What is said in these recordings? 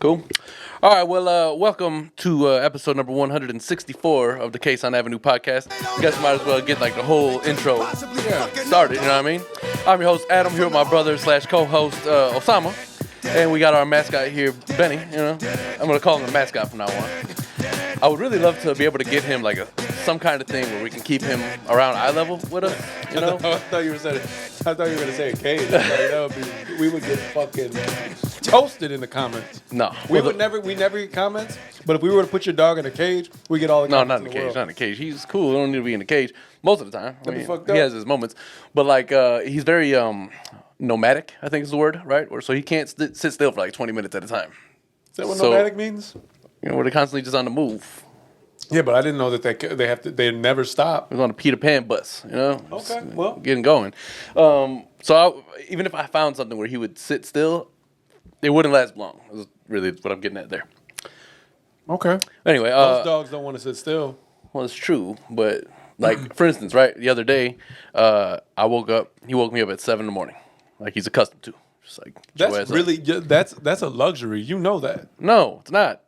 Cool. All right, well, welcome to episode number 164 of the Kasson Avenue podcast. I guess might as well get like the whole intro started, you know what I mean? I'm your host, Adam, here with my brother / co-host, Osama. And we got our mascot here, Benny, you know. I'm going to call him the mascot from now on. I would really love to be able to get him like some kind of thing where we can keep him around eye level with us, you know? I thought you were going to say a cage. We would get fucking toasted in the comments. No. We never get comments, but if we were to put your dog in a cage, we get all the comments. No, not in the cage, not in the cage. He's cool. He don't need to be in the cage most of the time. I mean, fucked he up. has his moments. But like he's very nomadic, I think is the word, right? Or so he can't sit still for like 20 minutes at a time. Is that what nomadic means? You know, where they're constantly just on the move. Yeah, but I didn't know that they never stop. It was on a Peter Pan bus, you know? Okay, well. Getting going. Even if I found something where he would sit still, it wouldn't last long. Is really what I'm getting at there. Okay. Anyway. Most dogs don't want to sit still. Well, it's true, but like, for instance, right, the other day, I woke up, he woke me up at 7 a.m, like he's accustomed to. Just like, that's a luxury. You know that. No, it's not.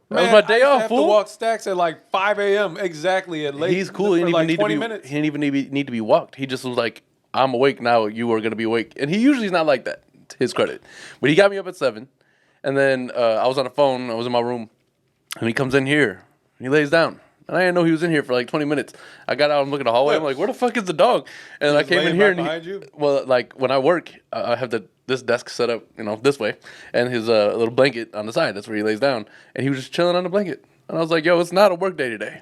That was my day off, fool. I have to walk stacks at like 5 a.m. exactly at late. He's cool. He didn't even need to be walked. He just was like, I'm awake now. You are going to be awake. And he usually is not like that, to his credit. But he got me up at 7. And then I was on the phone. I was in my room. And he comes in here. And he lays down. And I didn't know he was in here for like 20 minutes. I got out and looked at the hallway. I'm like, where the fuck is the dog? And I came in here. Behind you? Well, like when I work, I have this desk set up, you know, this way, and his little blanket on the side. That's where he lays down, and he was just chilling on the blanket. And I was like, "Yo, it's not a work day today."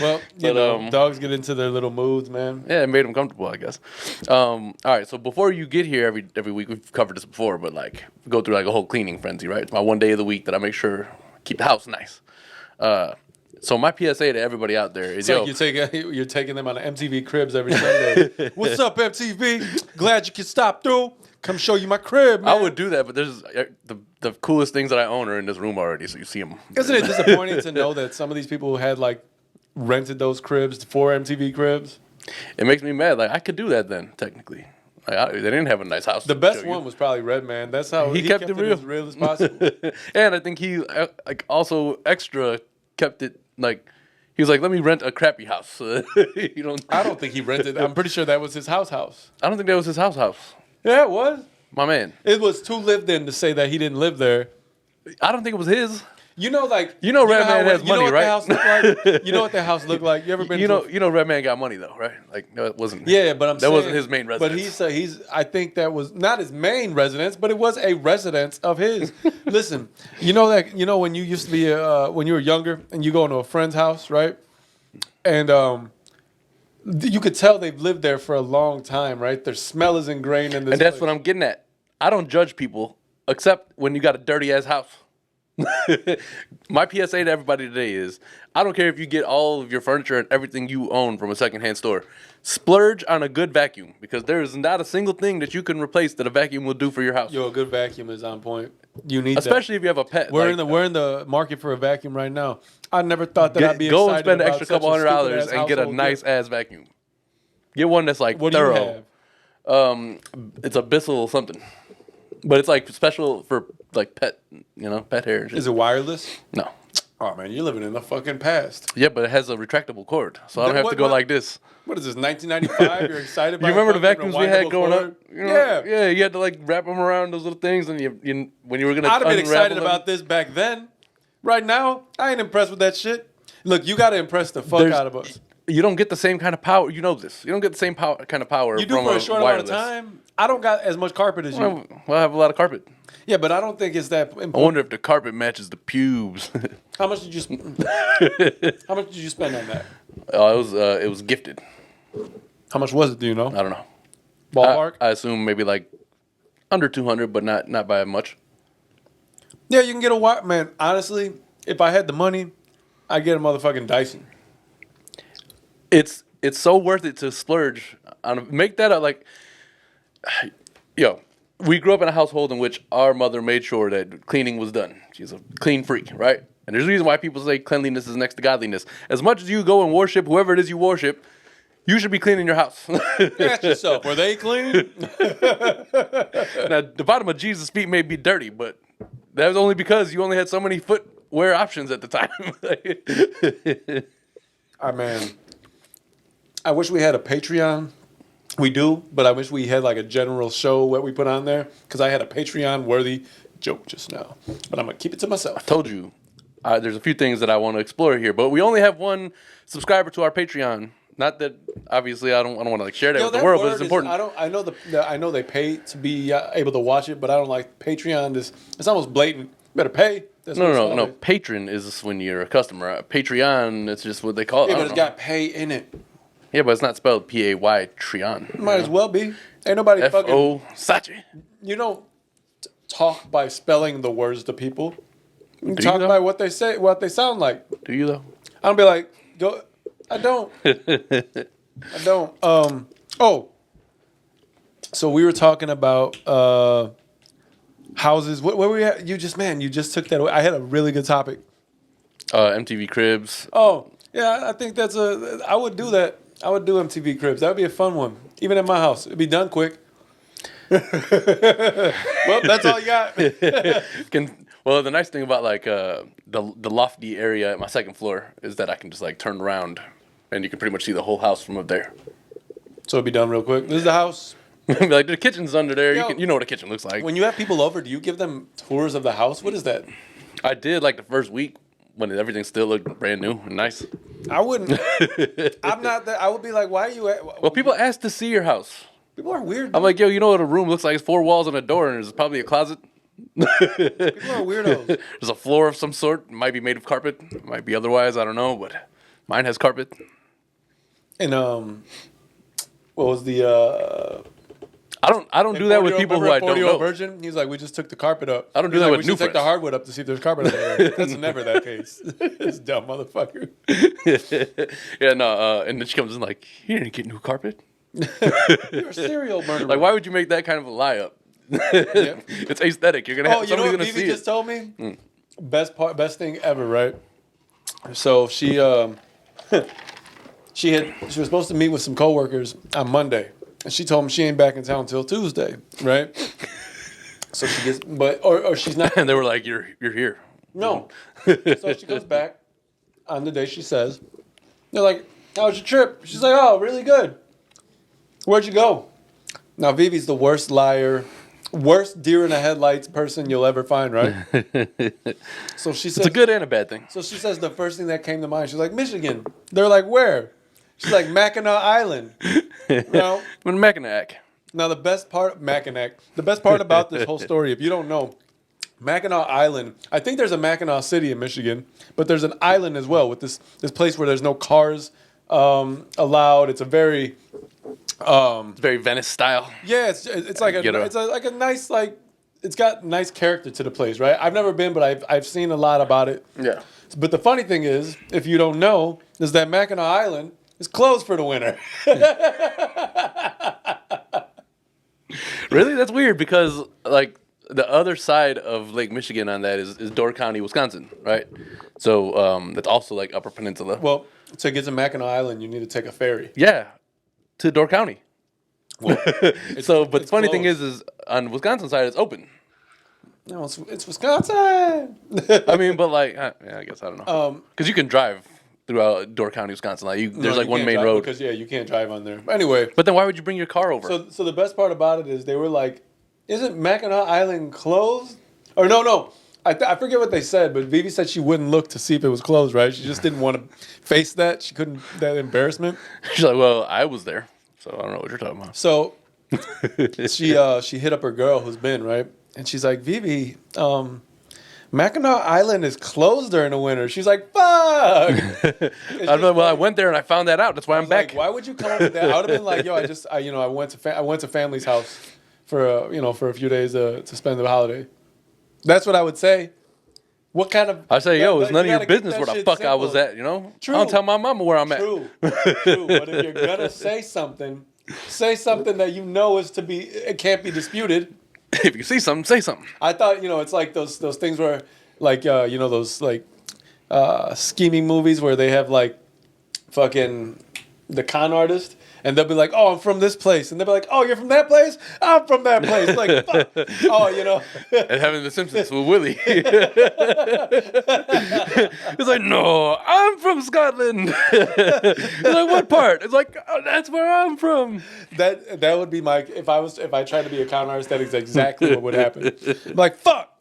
Well, dogs get into their little moods, man. Yeah, it made him comfortable, I guess. All right, so before you get here every week, we've covered this before, but like go through like a whole cleaning frenzy, right? It's my one day of the week that I make sure keep the house nice. So my PSA to everybody out there is, like you're taking them on MTV Cribs every Sunday. What's up, MTV? Glad you can stop through. Come show you my crib, man. I would do that, but there's the coolest things that I own are in this room already, so you see them. Isn't it disappointing to know that some of these people had like rented those cribs for MTV Cribs? It makes me mad. Like I could do that then, technically. Like, they didn't have a nice house. The best one was probably Redman. That's how he kept it as real as possible. And I think he also extra kept it. Like, he was like, let me rent a crappy house. I don't think he rented. I'm pretty sure that was his house. I don't think that was his house. Yeah, it was. My man. It was too lived in to say that he didn't live there. I don't think it was his. Redman has money, right? You know what the house looked like? You ever been? Redman got money though, right? Like, no, it wasn't. Yeah, but that wasn't his main residence. But he's. I think that was not his main residence, but it was a residence of his. Listen, when you used to be when you were younger and you go into a friend's house, right? And you could tell they've lived there for a long time, right? Their smell is ingrained in this. And that's what I'm getting at. I don't judge people except when you got a dirty ass house. My PSA to everybody today is, I don't care if you get all of your furniture and everything you own from a secondhand store. Splurge on a good vacuum, because there is not a single thing that you can replace that a vacuum will do for your house. Yo, a good vacuum is on point. You need especially if you have a pet. We're in the market for a vacuum right now. I never thought that I'd be go excited and spend an about extra couple $100 and get a nice ass vacuum. Get one that's like thorough. What do you have? It's a Bissell something. But it's like special for like pet hair and shit. Is it wireless? No. Oh man, you're living in the fucking past. Yeah, but it has a retractable cord, so I don't have to go like this. What is this, 1995? You're excited about? You remember the vacuums we had growing up? Yeah, you had to like wrap them around those little things, and you when you were gonna. I'd have been excited about this back then. Right now, I ain't impressed with that shit. Look, you got to impress the fuck out of us. You don't get the same kind of power. You know this. You don't get the same kind of power. You do for a short amount of time. I don't got as much carpet as you. Well, I have a lot of carpet. Yeah, but I don't think it's that important. I wonder if the carpet matches the pubes. How much did you spend? How much did you spend on that? It was gifted. How much was it? Do you know? I don't know. Ballpark? I assume maybe like under 200, but not by much. Yeah, you can get a man. Honestly, if I had the money, I'd get a motherfucking Dyson. It's so worth it to splurge on. Make that like, yo. We grew up in a household in which our mother made sure that cleaning was done. She's a clean freak, right? And there's a reason why people say cleanliness is next to godliness. As much as you go and worship whoever it is you worship, you should be cleaning your house. Ask yourself, were they clean? Now, the bottom of Jesus' feet may be dirty, but that was only because you only had so many footwear options at the time. Man, I wish we had a Patreon. We do, but I wish we had like a general show what we put on there because I had a Patreon-worthy joke just now, but I'm gonna keep it to myself. I told you, there's a few things that I want to explore here, but we only have one subscriber to our Patreon. Not that obviously I don't want to like share that with the world, but it's important. I know they pay to be able to watch it, but I don't like Patreon. It's almost blatant. Better pay. That's No. Patron is when you're a customer. Patreon, it's just what they call it. Yeah, but it's got pay in it. Yeah, but it's not spelled P-A-Y, Trion. Might as well be. Ain't nobody fucking... F-O, Sachi. You don't talk by spelling the words to people. You Do talk you, by what they say, what they sound like. Do you, though? I don't be like, go... I don't. I don't. So we were talking about houses. What were we at? You just took that away. I had a really good topic. MTV Cribs. Oh, yeah, I think I would do that. I would do MTV Cribs. That would be a fun one. Even at my house. It'd be done quick. Well, that's all you got. Well, the nice thing about like the lofty area at my second floor is that I can just like turn around and you can pretty much see the whole house from up there. So it'd be done real quick. This is the house. Like the kitchen's under there. Yo, you know what a kitchen looks like. When you have people over, do you give them tours of the house? What is that? I did like the first week when everything still looked brand new and nice. I wouldn't. I'm not that. I would be like, why are you at? Well, people ask to see your house. People are weird. Dude. I'm like, yo, you know what a room looks like? It's 4 walls and a door, and there's probably a closet. People are weirdos. There's a floor of some sort. Might be made of carpet. Might be otherwise. I don't know, but mine has carpet. And what was the? I don't do that with people who I don't know. Virgin. He's like, we just took the carpet up. I don't do that with we new should take friends. the hardwood up to see if there's carpet under there. That's never that case. This dumb motherfucker. Yeah, no. And then she comes in like, you didn't get new carpet. You're a serial murderer. Like, why would you make that kind of a lie up? Yeah. It's aesthetic. You're gonna have you know somebody's what gonna see Vivi just it. told me? Best thing ever, right? So she she was supposed to meet with some coworkers on Monday, and she told them she ain't back in town until Tuesday, right? So she gets, or she's not. And they were like, "You're here." No. So she comes back on the day she says. They're like, "How was your trip?" She's like, "Oh, really good." Where'd you go? Now Vivi's the worst liar, worst deer in the headlights person you'll ever find, right? So she says It's a good and a bad thing. So she says the first thing that came to mind. She's like, Michigan. They're like, where? She's like, Mackinac Island. No. When Mackinac. Now the best part, Mackinac. The best part about this whole story, if you don't know, Mackinac Island. I think there's a Mackinac City in Michigan, but there's an island as well with this place where there's no cars allowed. It's a very It's very Venice style. yeah. It's like a nice like. It's got nice character to the place, right? I've never been, but I've seen a lot about it. Yeah. But the funny thing is, if you don't know, is that Mackinac Island is closed for the winter. Really? That's weird because like the other side of Lake Michigan on that is Door County, Wisconsin, right? So that's also like Upper Peninsula. Well, to get to Mackinac Island, you need to take a ferry. Yeah, to Door County. Well, But the funny thing closed. is on the Wisconsin side it's open. No, it's Wisconsin. I mean, but like, yeah, I guess I don't know. Because you can drive throughout Door County, Wisconsin. Like, there's like one main road. Because you can't drive on there. Anyway, But then why would you bring your car over? so the best part about it is they were like, "Isn't Mackinac Island closed?" Or no. I forget what they said, but Vivi said she wouldn't look to see if it was closed. Right? She just didn't want to face that. She couldn't that embarrassment. She's like, well, I was there, so I don't know what you're talking about. So she hit up her girl who's been, right? And she's like, Vivi, Mackinac Island is closed during the winter. She's like, fuck. I went there and I found that out. That's why I'm back. Like, why would you come up with that? I would have been like, yo, I went to family's house for a few days to spend the holiday. That's what I would say. What kind of? I say, yo, it's none of your keep business that where the shit fuck I simple. was at, you know? True. I don't tell my mama where I'm at. True. But if you're gonna say something that you know it can't be disputed. If you see something, say something. I thought, it's like those things where, like, those like scheming movies where they have like fucking the con artist, And they'll be like, "Oh, I'm from this place," and they'll be like, "Oh, you're from that place? I'm from that place." Like, fuck. Oh, you know. And having The Simpsons with Willie. It's like, no, I'm from Scotland. It's like, what part? It's like, oh, that's where I'm from. That would be my if I tried to be a con artist. That is exactly what would happen. I'm like, fuck.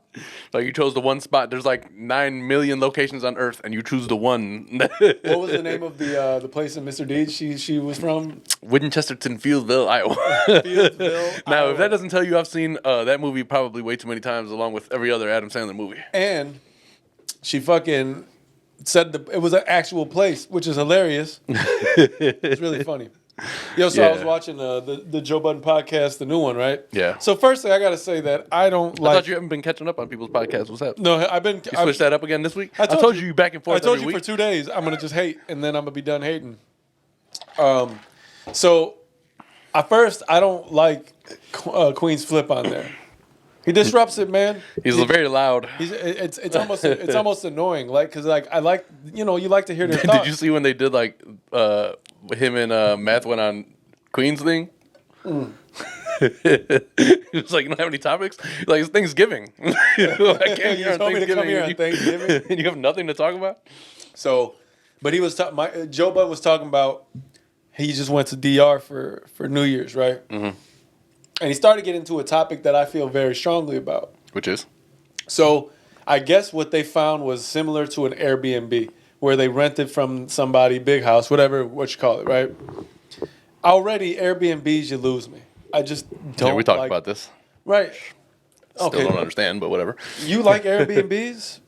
Like, you chose the one spot. There's like 9 million locations on Earth, and you choose the one. What was the name of the place in Mr. Deeds she was from? Winchesterton, Fieldsville, Iowa. Fieldsville. Now, Iowa. if that doesn't tell you, I've seen that movie probably way too many times, along with every other Adam Sandler movie. And she fucking said it was an actual place, which is hilarious. It's really funny. Yo, so I was watching the Joe Budden podcast, the new one, right? Yeah. So first thing I gotta say that I don't like. I thought you haven't been catching up on people's podcasts. What's up? No, I've been. You switched that up again this week? I told you back and forth. I told every you week. for 2 days I'm gonna just hate, and then I'm gonna be done hating. So at first I don't like Queen's Flip on there. He disrupts it, man. He's very loud. It's almost annoying, like because like I like you like to hear their thoughts. Did you see when they did like him and Math went on Queen's thing? He was like, "You don't have any topics." He's like, "It's Thanksgiving." I came here on Thanksgiving, and you have nothing to talk about. So, but he was Joe Budden was talking about he just went to DR for New Year's, right? Mm-hmm. And he started getting into a topic that I feel very strongly about. Which is? So, I guess what they found was similar to an Airbnb, where they rented from somebody, big house, whatever, what you call it, right? Already, Airbnbs, you lose me. I just don't. Yeah, we talked about this. Right. Still don't understand, but whatever. You like Airbnbs?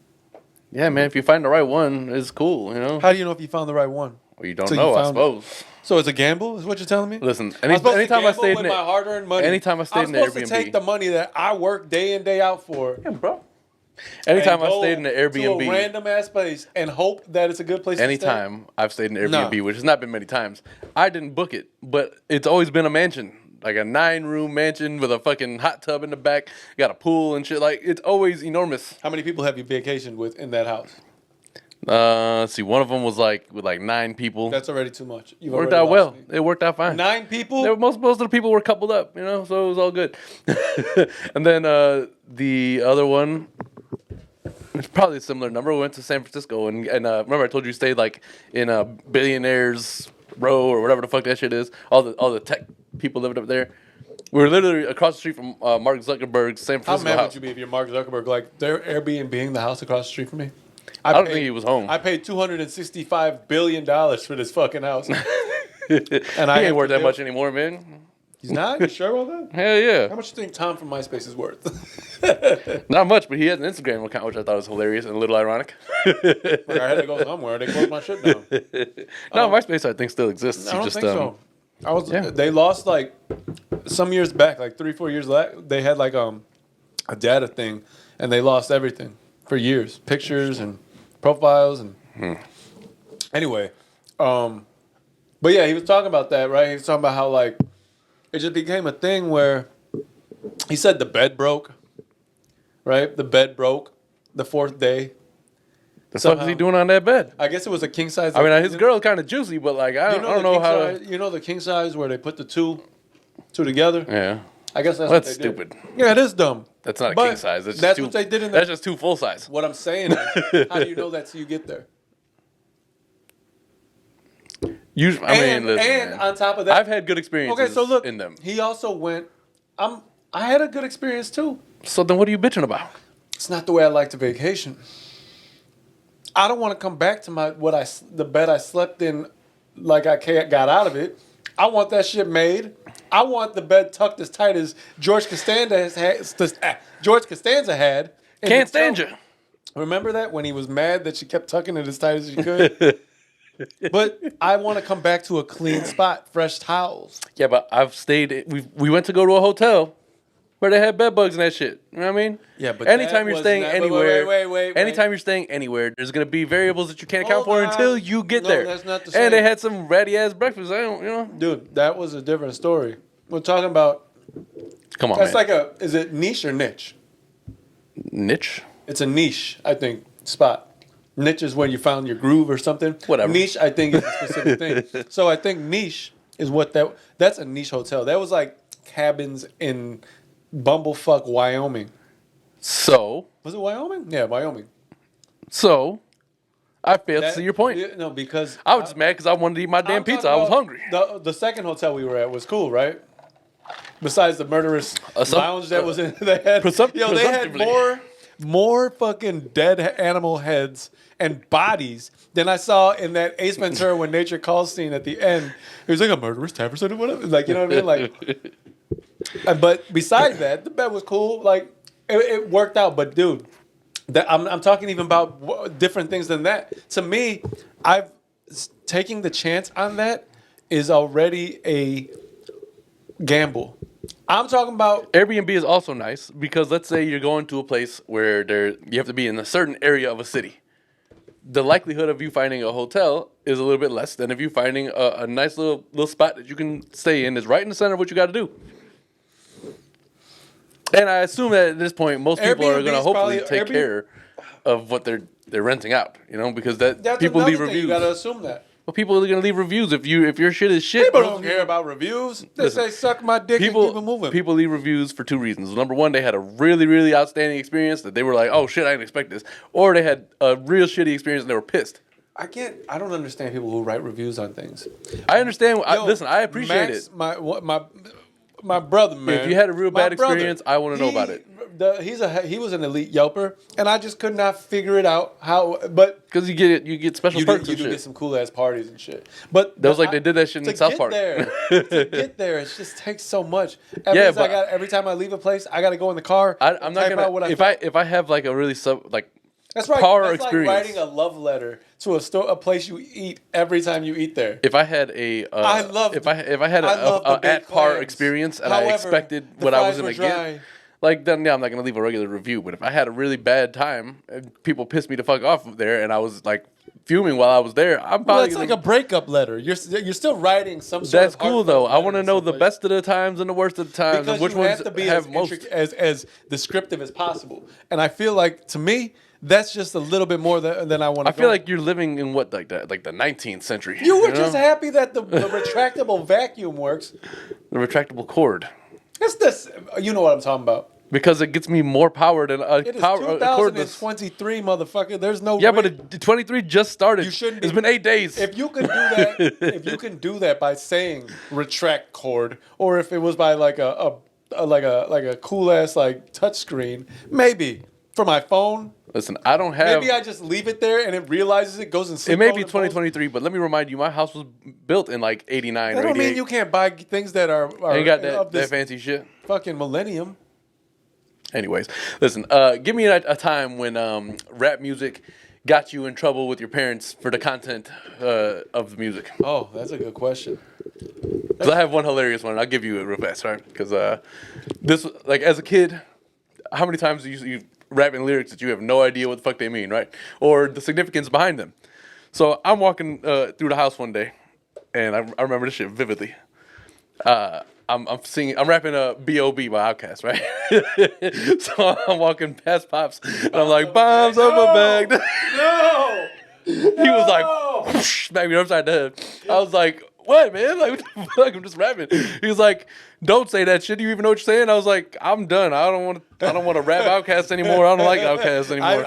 Yeah, man. If you find the right one, it's cool. You know. How do you know if you found the right one? Well, you don't know, I suppose. So it's a gamble, is what you're telling me? Listen, anytime I stayed with my hard-earned money. Anytime I stayed in the Airbnb, I'm supposed to take the money that I work day in day out for. Yeah, bro. Anytime I stayed in the Airbnb, to a random ass place, and hope that it's a good place. Anytime I've stayed in Airbnb, which has not been many times, I didn't book it, but it's always been a mansion, like a 9-room mansion with a fucking hot tub in the back, got a pool and shit. Like, it's always enormous. How many people have you vacationed with in that house? Let's see. One of them was like with like 9 people. That's already too much. Worked out well. It worked out fine. 9 people? Most of the people were coupled up, so it was all good. And then the other one, it's probably a similar number. We went to San Francisco and remember I told you stayed like in a Billionaires Row or whatever the fuck that shit is. All the tech people living up there. We were literally across the street from Mark Zuckerberg's San Francisco How mad house. would you be if you're Mark Zuckerberg? Like, they're Airbnb-ing the house across the street from me? I don't think he was home. I paid $265 billion for this fucking house. And he ain't worth that much anymore, man. He's not? You sure about that? Hell yeah. How much do you think Tom from MySpace is worth? Not much, but he has an Instagram account, which I thought was hilarious and a little ironic. Like, I had to go somewhere. They closed my shit down. No, MySpace I think still exists. I don't think so. They lost like some years back, like 3-4 years back. They had like a data thing, and they lost everything for years, pictures and profiles and. Anyway, but yeah, he was talking about that, right? He was talking about how like it just became a thing where he said the bed broke, right? The bed broke the 4th day. The fuck is he doing on that bed? I guess it was a king size. I mean, his girl's kind of juicy, but like I don't know how. You know the king size where they put the two together. Yeah. I guess that's That's stupid. Yeah, it is dumb. That's not a king size. That's what they did in. That's just 2 full size. What I'm saying is, how do you know that till you get there? Listen, on top of that, I've had good experiences. Okay, so look, in them. He also went. I had a good experience too. So then, what are you bitching about? It's not the way I like to vacation. I don't want to come back to the bed I slept in, like I got out of it. I want that shit made. I want the bed tucked as tight as George Costanza had. Can't stand you. Remember that when he was mad that she kept tucking it as tight as she could? But I want to come back to a clean spot, fresh towels. Yeah, but I've stayed. We went to go to a hotel where they had bed bugs and that shit. You know what I mean? Yeah, but anytime you're staying anywhere, wait. anytime you're staying anywhere, there's gonna be variables that you can't account for until you get there. That's not the same. And they had some ratty ass breakfast. Dude, that was a different story. We're talking about. Come on, that's man. like is it niche or niche? Niche. It's a niche, I think, spot. Niche is when you found your groove or something. Whatever. Niche, I think, is a specific thing. So I think niche is what that's a niche hotel. That was like cabins in bumblefuck Wyoming. So Was it Wyoming? Yeah, Wyoming. So I failed to see your point. No, because I was just mad because I wanted to eat my damn pizza. I was hungry. The second hotel we were at was cool, right? Besides the murderous lounge that was in, they had more fucking dead animal heads and bodies than I saw in that Ace Ventura When Nature Calls scene at the end. It was like a murderous tavern or whatever. Like, you know what I mean? Like, but besides that, the bed was cool. Like, it worked out. But dude, I'm talking even about different things than that. To me, taking the chance on that is already a gamble. I'm talking about Airbnb is also nice because let's say you're going to a place where you have to be in a certain area of a city. The likelihood of you finding a hotel is a little bit less than if you finding a nice little spot that you can stay in is right in the center of what you got to do. And I assume that at this point, most people are going to hopefully take care of what they're renting out, you know, because that's people leave reviews. You got to assume that. Well, people are going to leave reviews if your shit is shit. People don't care about reviews. They say suck my dick and keep it moving. People leave reviews for two reasons. Number one, they had a really, really outstanding experience that they were like, oh shit, I didn't expect this. Or they had a real shitty experience and they were pissed. I don't understand people who write reviews on things. I understand. Listen, I appreciate Max, it. My brother, man. If you had a real bad experience, I want to know about it. He was an elite Yelper, and I just could not figure it out how. But because you get special perks. You do get some cool ass parties and shit. But that was like they did that shit in South Park. To get there, it just takes so much. Every time I leave a place, I got to go in the car. I'm not gonna. If I have like a really that's right. Power that's experience. Like writing a love letter to a place you eat every time you eat there. If I had if I had a at par experience and I expected what I was gonna get, like then I'm not gonna leave a regular review. But if I had a really bad time and people pissed me the fuck off there and I was like fuming while I was there, I'm probably it's like a breakup letter. You're still writing some sort That's of cool though. I want to know the best of the times and the worst of the times because and which ones have most as descriptive as possible. And I feel like to me. That's just a little bit more than I want to. I feel like you're living in what, like the 19th century. You were just happy that the retractable vacuum works. The retractable cord. It's this. You know what I'm talking about. Because it gets me more power than a it is power. 2023, motherfucker. There's no. Yeah, but 23 just started. You shouldn't. It's been 8 days. If you can do that, if you can do that by saying retract cord, or if it was by like a cool ass like touch screen, maybe for my phone. Listen, I don't have. Maybe I just leave it there and it realizes it goes and sleep. It may be 2023, but let me remind you, my house was built in like 89 that or 88. That don't mean you can't buy things that are ain't got that fancy shit. Fucking millennium. Anyways, listen, give me a time when rap music got you in trouble with your parents for the content of the music. Oh, that's a good question. Because I have one hilarious one. I'll give you it real fast, right? Because this, like, as a kid, how many times do you rapping lyrics that you have no idea what the fuck they mean, right? Or the significance behind them. So I'm walking through the house one day, and I remember this shit vividly. I'm rapping B.O.B. by Outkast, right? So I'm walking past Pops, and I'm like, bombs on my bag. No! He was like, whoosh, smacked me upside the head. I was like, what, man? Like, what the fuck? I'm just rapping. He was like, don't say that shit. Do you even know what you're saying? I was like, I'm done. I don't want to rap Outkast anymore. I don't like Outkast anymore.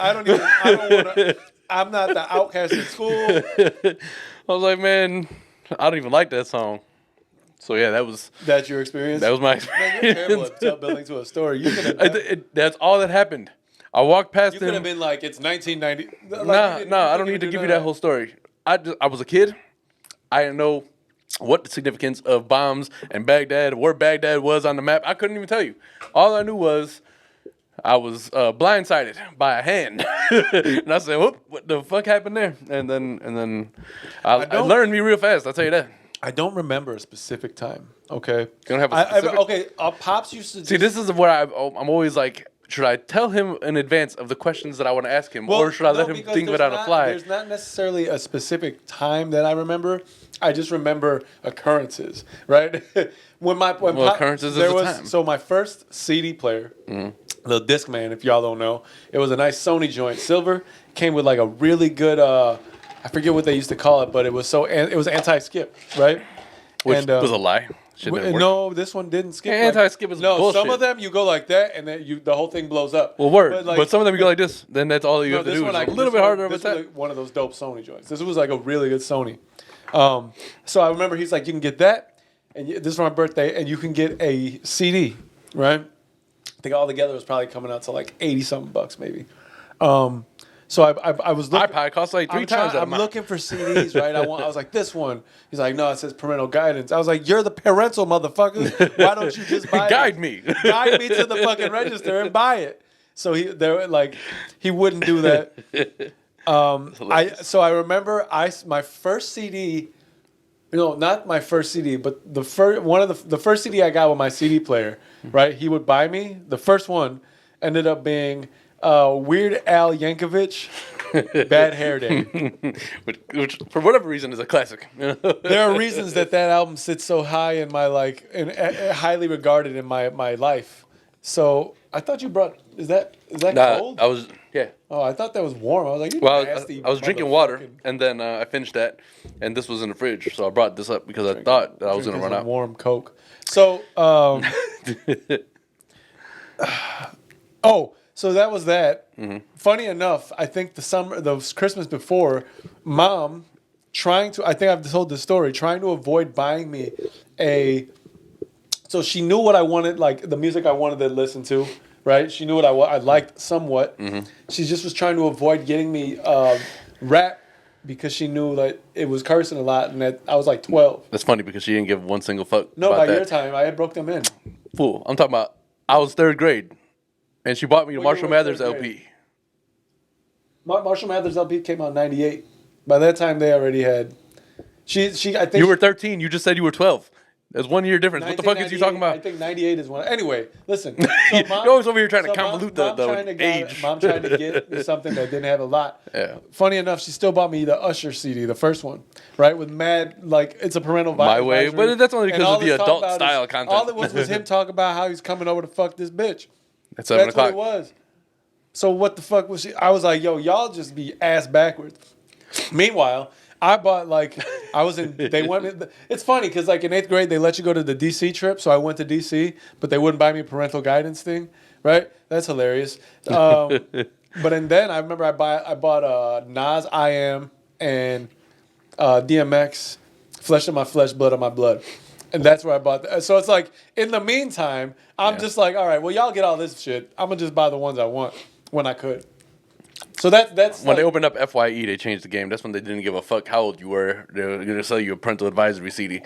I'm not the Outkast in school. I was like, man, I don't even like that song. So yeah, that's your experience. That was my experience. Man, you're terrible at building to a story. You could have. That's all that happened. I walked past him. You could have been like, it's 1990. Nah, I don't need to give you that whole story. I was a kid. I didn't know what the significance of bombs and Baghdad, where Baghdad was on the map. I couldn't even tell you. All I knew was I was blindsided by a hand. And I said, whoop, what the fuck happened there? And then I learned me real fast, I'll tell you that. I don't remember a specific time, okay? You don't have a specific... Okay, Pops used to... See, this is where I'm always like, should I tell him in advance of the questions that I want to ask him, or should I let him think of it on the fly? There's not necessarily a specific time that I remember. I just remember occurrences, right? Occurrences is the time. So my first CD player, the Discman, if y'all don't know, it was a nice Sony joint, silver. Came with like a really good, I forget what they used to call it, but it was anti-skip, right? Which was a lie. Shit didn't work. No, this one didn't skip. Anti-skip is bullshit. Some of them you go like that, and then the whole thing blows up. Well, but some of them you go like this. Then that's all you have to do. It's a little bit harder of a tap. This was one of those dope Sony joints. This was like a really good Sony. So I remember he's like, you can get that, and this is my birthday, and you can get a CD, right? I think all together was probably coming out to like $80-something maybe. So I was looking. iPod costs like three times that I'm amount. looking for CDs, right? I was like, this one. He's like, no, it says parental guidance. I was like, you're the parental motherfucker. Why don't you just buy Guide it? me. Guide me to the fucking register and buy it. So he wouldn't do that. I remember my first CD. Not my first CD, but the first CD I got with my CD player. Right? He would buy me. The first one ended up being Weird Al Yankovic, Bad Hair Day. which, for whatever reason, is a classic. There are reasons that album sits so high in my highly regarded in my life. So I thought you brought. Is that cold? I was Oh, I thought that was warm. I was like, I was drinking water, and then I finished that, and this was in the fridge, so I brought this up because I thought that I was going to run out. Warm Coke. So, so that was that. Mm-hmm. Funny enough, I think the Christmas before, Mom I think I've told this story, trying to avoid buying me so she knew what I wanted, like the music I wanted to listen to, right? She knew what I liked somewhat. Mm-hmm. She just was trying to avoid getting me rap because she knew that it was cursing a lot and that I was like 12. That's funny because she didn't give one single fuck. No, about by your time, I had broke them in. Fool, I'm talking about I was third grade. And she bought me the Marshall Mathers LP. Marshall Mathers LP came out in 98. By that time, they already had. I think you were 13. You just said you were 12. There's 1 year difference. What the fuck is you talking about? I think 98 is one. Anyway, listen. So You're always over here trying to convolute the age. Mom tried to get me something that didn't have a lot. Yeah. Funny enough, she still bought me the Usher CD, the first one, right? With mad, it's a parental My Way. But that's only because of the adult style content. All it was him talking about how he's coming over to fuck this bitch. At 7 That's o'clock. what it was. So what the fuck was she? I was like, yo, y'all just be ass backwards. Meanwhile, I bought it's funny because in 8th grade, they let you go to the DC trip. So I went to DC, but they wouldn't buy me a parental guidance thing. Right? That's hilarious. But then I remember I bought Nas, I Am, and DMX, Flesh of My Flesh, Blood of My Blood. And that's where I bought that. So it's like, in the meantime, I'm just like, all right, well, y'all get all this shit. I'm going to just buy the ones I want when I could. So that's when they opened up FYE, they changed the game. That's when they didn't give a fuck how old you were. They were going to sell you a parental advisory CD.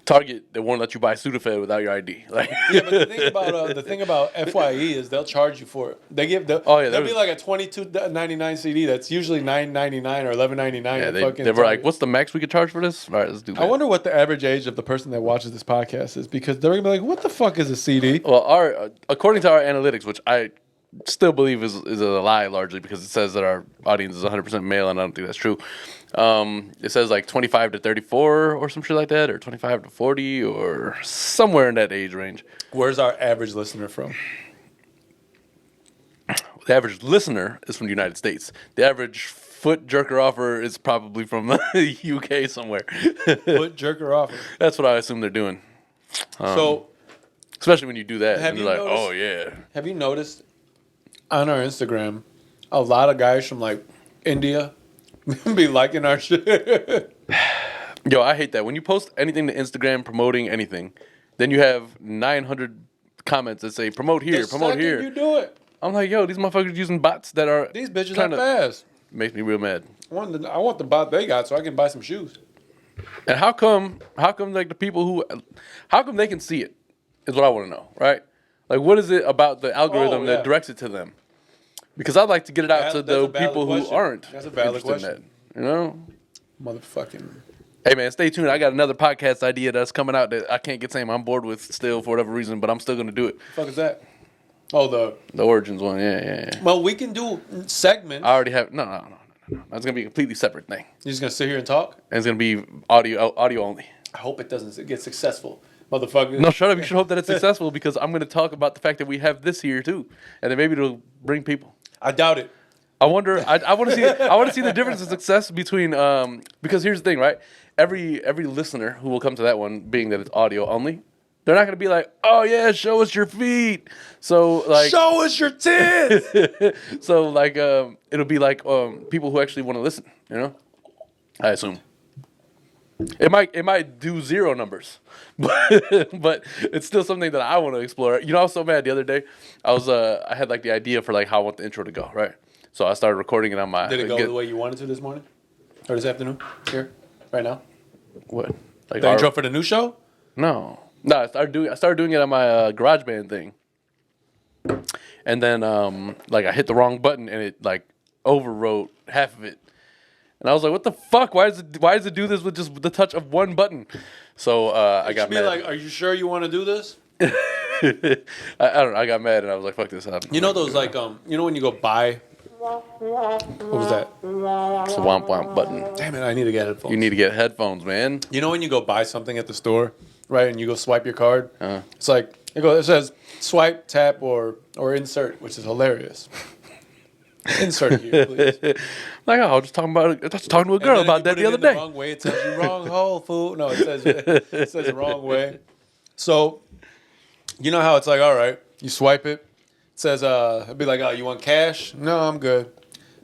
Target, they won't let you buy Sudafed without your ID. But the thing about FYE is they'll charge you for it. There'll be like a $22.99 CD that's usually $9.99 or $11.99. Yeah, they were like, "What's the max we could charge for this?" All right, let's do that. I wonder what the average age of the person that watches this podcast is because they're gonna be like, "What the fuck is a CD?" Well, according to our analytics, which I still believe is a lie largely because it says that our audience is 100% male, and I don't think that's true. It says like 25 to 34 or some shit like that, or 25 to 40 or somewhere in that age range. Where's our average listener from? The average listener is from the United States. The average foot jerker offer is probably from the UK somewhere. Foot jerker offer. That's what I assume they're doing. Especially when you do that, and they're like, "Oh yeah." Have you noticed on our Instagram, a lot of guys from India be liking our shit? Yo, I hate that. When you post anything to Instagram promoting anything, then you have 900 comments that say promote here, promote here. You do it. I'm like, yo, these motherfuckers using bots that are these bitches are fast. Makes me real mad. I want the bot they got so I can buy some shoes. And how come the people how come they can see it is what I want to know, right? Like, what is it about the algorithm that directs it to them? Because I'd like to get it out to the people who aren't. That's a valid question. In that, Motherfucking. Hey, man, stay tuned. I got another podcast idea that's coming out that I can't get saying I'm bored with still for whatever reason, but I'm still going to do it. The fuck is that? Oh, the Origins one. Yeah. Well, we can do segments. I already have. No. That's going to be a completely separate thing. You're just going to sit here and talk? And it's going to be audio only. I hope it doesn't get successful. Motherfucker. No, shut up. You should hope that it's successful because I'm going to talk about the fact that we have this here too. And then maybe it'll bring people. I doubt it. I wonder. I want to see. I want to see the difference in success between. Because here's the thing, right? Every listener who will come to that one, being that it's audio only, they're not gonna be like, "Oh yeah, show us your feet." So like, show us your tits. so like, it'll be like people who actually want to listen. You know, I assume. It might do zero numbers, but it's still something that I want to explore. You know, I was so mad the other day. I had like the idea for like how I want the intro to go, right? So I started recording it on my. Did it go the way you wanted to this morning, or this afternoon? Here, right now. What? Like The intro for the new show? No. I started doing it on my GarageBand thing, and then like I hit the wrong button and it like overwrote half of it. And I was like, "What the fuck? Why does it do this with just the touch of one button?" So I got mad. Like, are you sure you want to do this? I don't know. I got mad and I was like, "Fuck this!" You know those like you know when you go buy. What was that? It's a womp womp button. Damn it! I need to get headphones. You need to get headphones, man. You know when you go buy something at the store, right? And you go swipe your card. It's like it says swipe, tap, or insert, which is hilarious. Insert here, please. Like, I was just talking to a girl about that the other day. Wrong way, it says you wrong whole food. No, it says wrong way. So, you know how it's like, all right, you swipe it. It says, it'd be like, oh, you want cash? No, I'm good.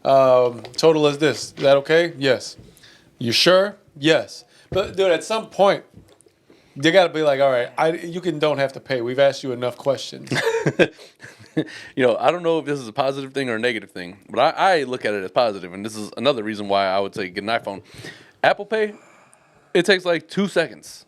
Total is this. Is that okay? Yes. You sure? Yes. But dude, at some point, you gotta be like, all right, don't have to pay. We've asked you enough questions. You know, I don't know if this is a positive thing or a negative thing, but I look at it as positive, and this is another reason why I would say get an iPhone. Apple Pay, it takes like 2 seconds.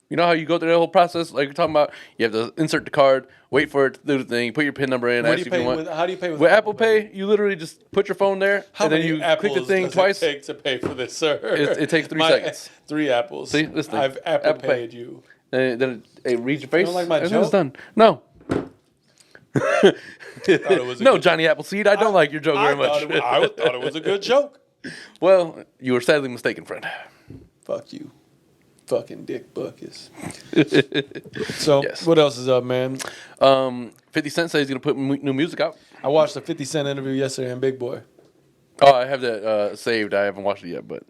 You know how you go through that whole process? Like you're talking about, you have to insert the card, wait for it to do the thing, put your PIN number in, ask if you want. How do you pay with Apple Pay? You literally just put your phone there, and then you click the thing twice. How many apples does it take to pay for this, sir? It takes 3 seconds. 3 apples. See, this thing. I've Apple paid you. Then it reads your face. You don't like my and joke? it's done. No. No, Johnny Appleseed, I don't like your joke very much. I thought it was a good joke. Well, you were sadly mistaken, friend. Fuck you. Fucking dick buckets. So, Yes. What else is up, man? 50 Cent says he's going to put new music out. I watched the 50 Cent interview yesterday on Big Boy. Oh, I have that saved. I haven't watched it yet, but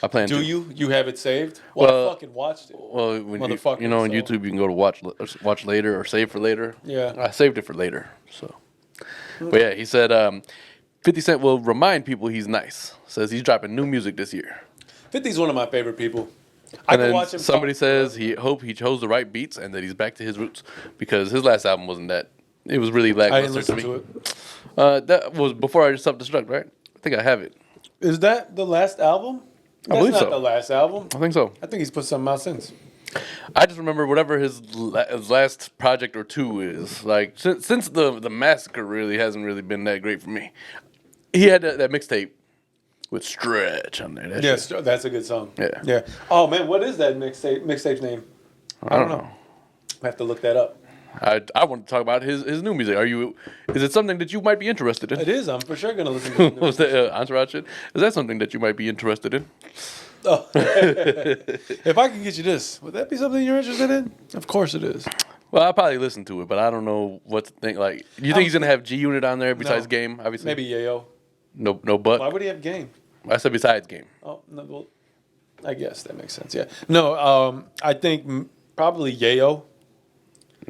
I plan to. Do you? You have it saved? Well, I fucking watched it. Well, when you know, on YouTube, you can go to watch later or save for later. Yeah. I saved it for later. So, but yeah, he said 50 Cent will remind people he's nice. Says he's dropping new music this year. 50's one of my favorite people. And then somebody says he hope he chose the right beats and that he's back to his roots because his last album wasn't that. It was really lackluster. I didn't listen to it. That was before I self-destruct, right? I think I have it. Is that the last album? I believe so. That's not the last album. I think so. I think he's put something out since. I just remember whatever his last project or two is. Like, since the Massacre really hasn't really been that great for me. He had that mixtape with Stretch on there. Yes, that's a good song. Yeah. Oh, man, what is that mixtape's name? I don't know. I have to look that up. I want to talk about his new music. Is it something that you might be interested in? It is. I'm for sure going to listen to it. Was that Entourage shit? Is that something that you might be interested in? Oh. If I can get you this, would that be something you're interested in? Of course it is. Well, I'll probably listen to it, but I don't know what to think. Like, you think he's going to have G-Unit on there besides Game, obviously? Maybe Yayo. No, but. Why would he have Game? I said besides Game. Oh, no, well, I guess that makes sense, yeah. No, I think probably Yayo.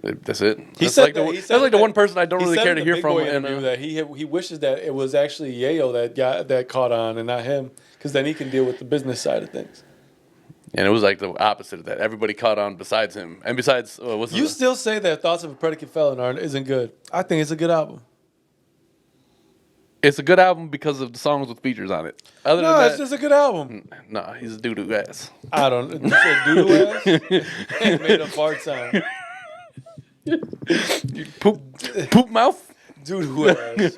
That's it. That's like the one person I don't really care to hear from. And that he wishes that it was actually Yayo that caught on and not him, because then he can deal with the business side of things. And it was like the opposite of that. Everybody caught on besides him, and besides, you still say that Thoughts of a Predicate Felon isn't good. I think it's a good album. It's a good album because of the songs with features on it. Other than that, it's just a good album. No, he's a doo-doo ass. I don't. You said doo-doo ass? It made a fart sound. Poop mouth? Doo-doo ass.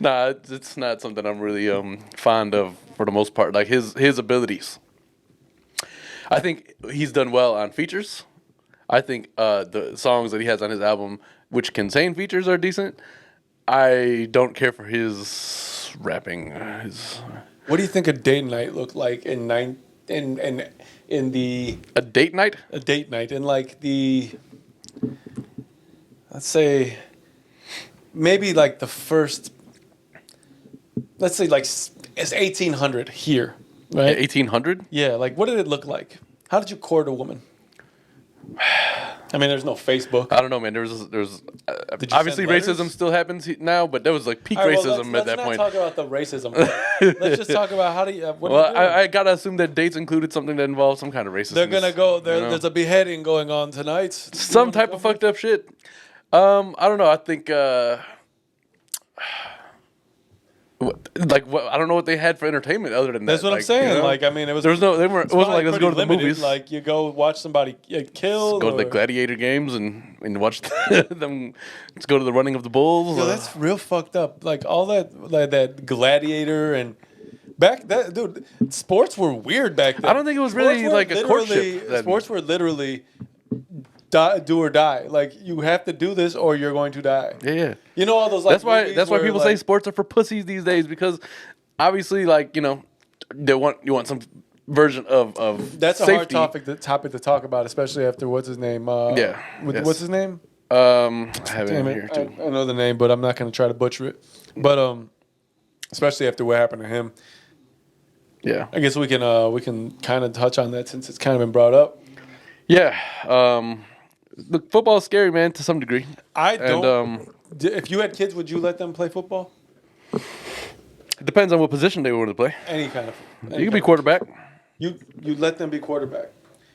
Nah, it's not something I'm really fond of for the most part. Like his abilities. I think he's done well on features. I think the songs that he has on his album, which contain features, are decent. I don't care for his rapping. What do you think a date night looked like in the a date night? A date night in like the, let's say, maybe like the first let's say like it's 1800 here, right? 1800? Yeah, like what did it look like? How did you court a woman? I mean, there's no Facebook. I don't know, man. There was obviously racism still happens now, but there was like peak racism at that point. Let's not talk about the racism. Let's just talk about how do you. I gotta assume that dates included something that involved some kind of racism. They're gonna go. There's a beheading going on tonight. Some type of fucked up shit. I don't know. I think. I don't know what they had for entertainment other than that. That's what I'm saying. You know? Like, I mean, it was. There was no. It wasn't like let's go to the movies. Like, you go watch somebody get killed. Go to the gladiator games and watch them. Let's go to the running of the bulls. Yo, that's real fucked up. Like all that, like that gladiator and dude. Sports were weird back then. I don't think it was really like a courtship. Sports were literally. Do or die. Like you have to do this or you're going to die. Yeah. You know all those. Like, that's why people say sports are for pussies these days because obviously, like you want some version of that's safety. A hard topic to talk about, especially after what's his name. What's his name? I have it here too. I know the name, but I'm not going to try to butcher it. But especially after what happened to him. Yeah. I guess we can kind of touch on that since it's kind of been brought up. Yeah. Look, football is scary, man, to some degree. I don't. If you had kids, would you let them play football? It depends on what position they want to play. Any kind of. You can be quarterback. You let them be quarterback.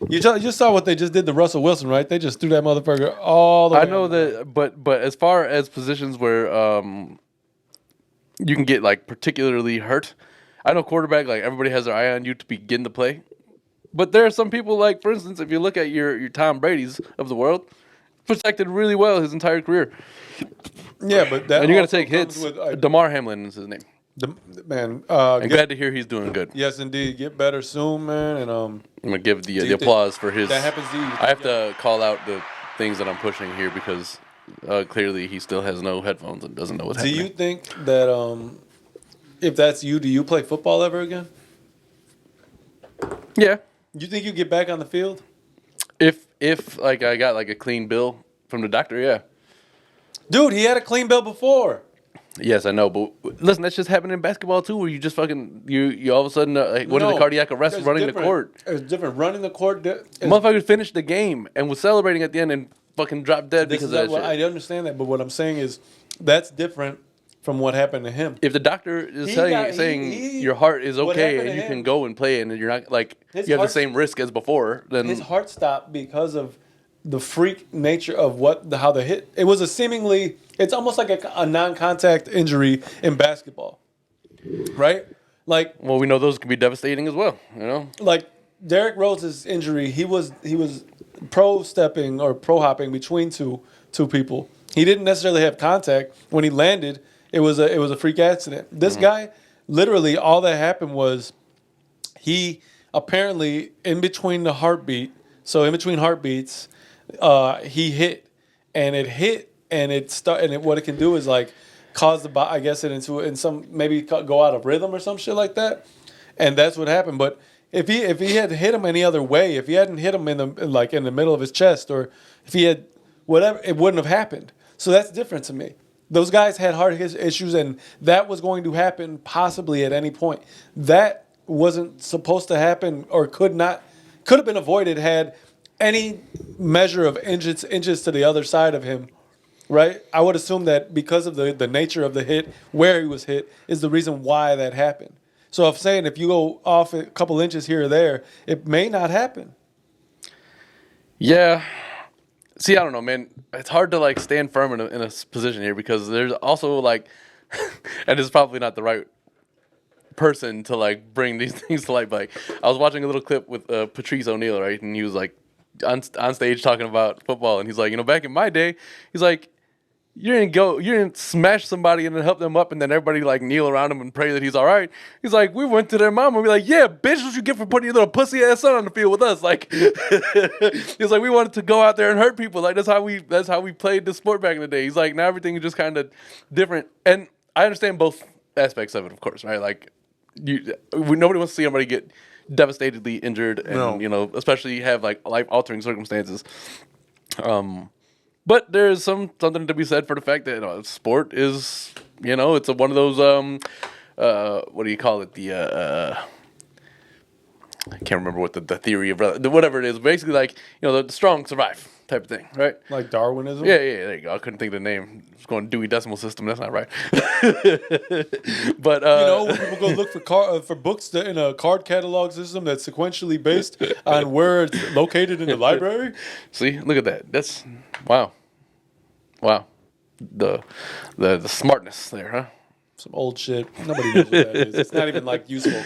You just saw what they just did to Russell Wilson, right? They just threw that motherfucker all the way. I know that, but as far as positions where you can get like particularly hurt, I know quarterback, like everybody has their eye on you to begin to play. But there are some people, like, for instance, if you look at your Tom Brady's of the world, protected really well his entire career. Yeah, but that and you got to take hits. Damar Hamlin is his name. I'm glad to hear he's doing good. Yes, indeed. Get better soon, man. And I'm gonna give the applause for his. That happens to you. I have to call out the things that I'm pushing here because clearly he still has no headphones and doesn't know what's happening. Do you think that if that's you, do you play football ever again? Yeah. You think you get back on the field? If like I got like a clean bill from the doctor, yeah. Dude, he had a clean bill before. Yes, I know, but listen, that's just happening in basketball too, where you just fucking you all of a sudden went into cardiac arrest running the court. It's different. Running the court. Motherfucker finished the game and was celebrating at the end and fucking dropped dead because of that shit. I understand that, but what I'm saying is that's different from what happened to him. If the doctor is saying your heart is okay and you can go and play and you're not like you have the same risk as before, then his heart stopped because of the freak nature of how the hit. It was it's almost like a non-contact injury in basketball, right? Like, well, we know those can be devastating as well. You know, like Derrick Rose's injury, he was pro hopping between two people. He didn't necessarily have contact when he landed. It was a freak accident. This guy, literally, all that happened was he apparently in between heartbeats, he hit, and it hit, and what it can do is like cause the body, I guess maybe go out of rhythm or some shit like that, and that's what happened. But if he had hit him any other way, if he hadn't hit him in the middle of his chest, or if he had whatever, it wouldn't have happened. So that's different to me. Those guys had heart issues, and that was going to happen possibly at any point. That wasn't supposed to happen, or could have been avoided had any measure of inches to the other side of him, right? I would assume that because of the nature of the hit, where he was hit, is the reason why that happened. So I'm saying if you go off a couple inches here or there, it may not happen. Yeah. See, I don't know, man. It's hard to like stand firm in a position here because there's also like, and it's probably not the right person to like bring these things to light. But like, I was watching a little clip with Patrice O'Neal, right, and he was like on stage talking about football, and he's like, back in my day, he's like, you didn't smash somebody and then help them up and then everybody like kneel around him and pray that he's all right. He's like, we went to their mom and be like, yeah, bitch, what you get for putting your little pussy ass son on the field with us? Like, he's like, we wanted to go out there and hurt people. Like that's how we played the sport back in the day. He's like, now everything is just kind of different. And I understand both aspects of it, of course, right? Like, nobody wants to see somebody get devastatedly injured and especially have like life altering circumstances. But there's something to be said for the fact that sport is, it's one of those what do you call it? I can't remember what the theory of whatever it is. Basically, like, the strong survive type of thing, right? Like Darwinism? Yeah, there you go. I couldn't think of the name. It's going Dewey Decimal System. That's not right. But when people go look for books in a card catalog system that's sequentially based on where it's located in the library. See, look at that. That's wow. The smartness there, huh? Some old shit. Nobody knows what that is. It's not even like useful.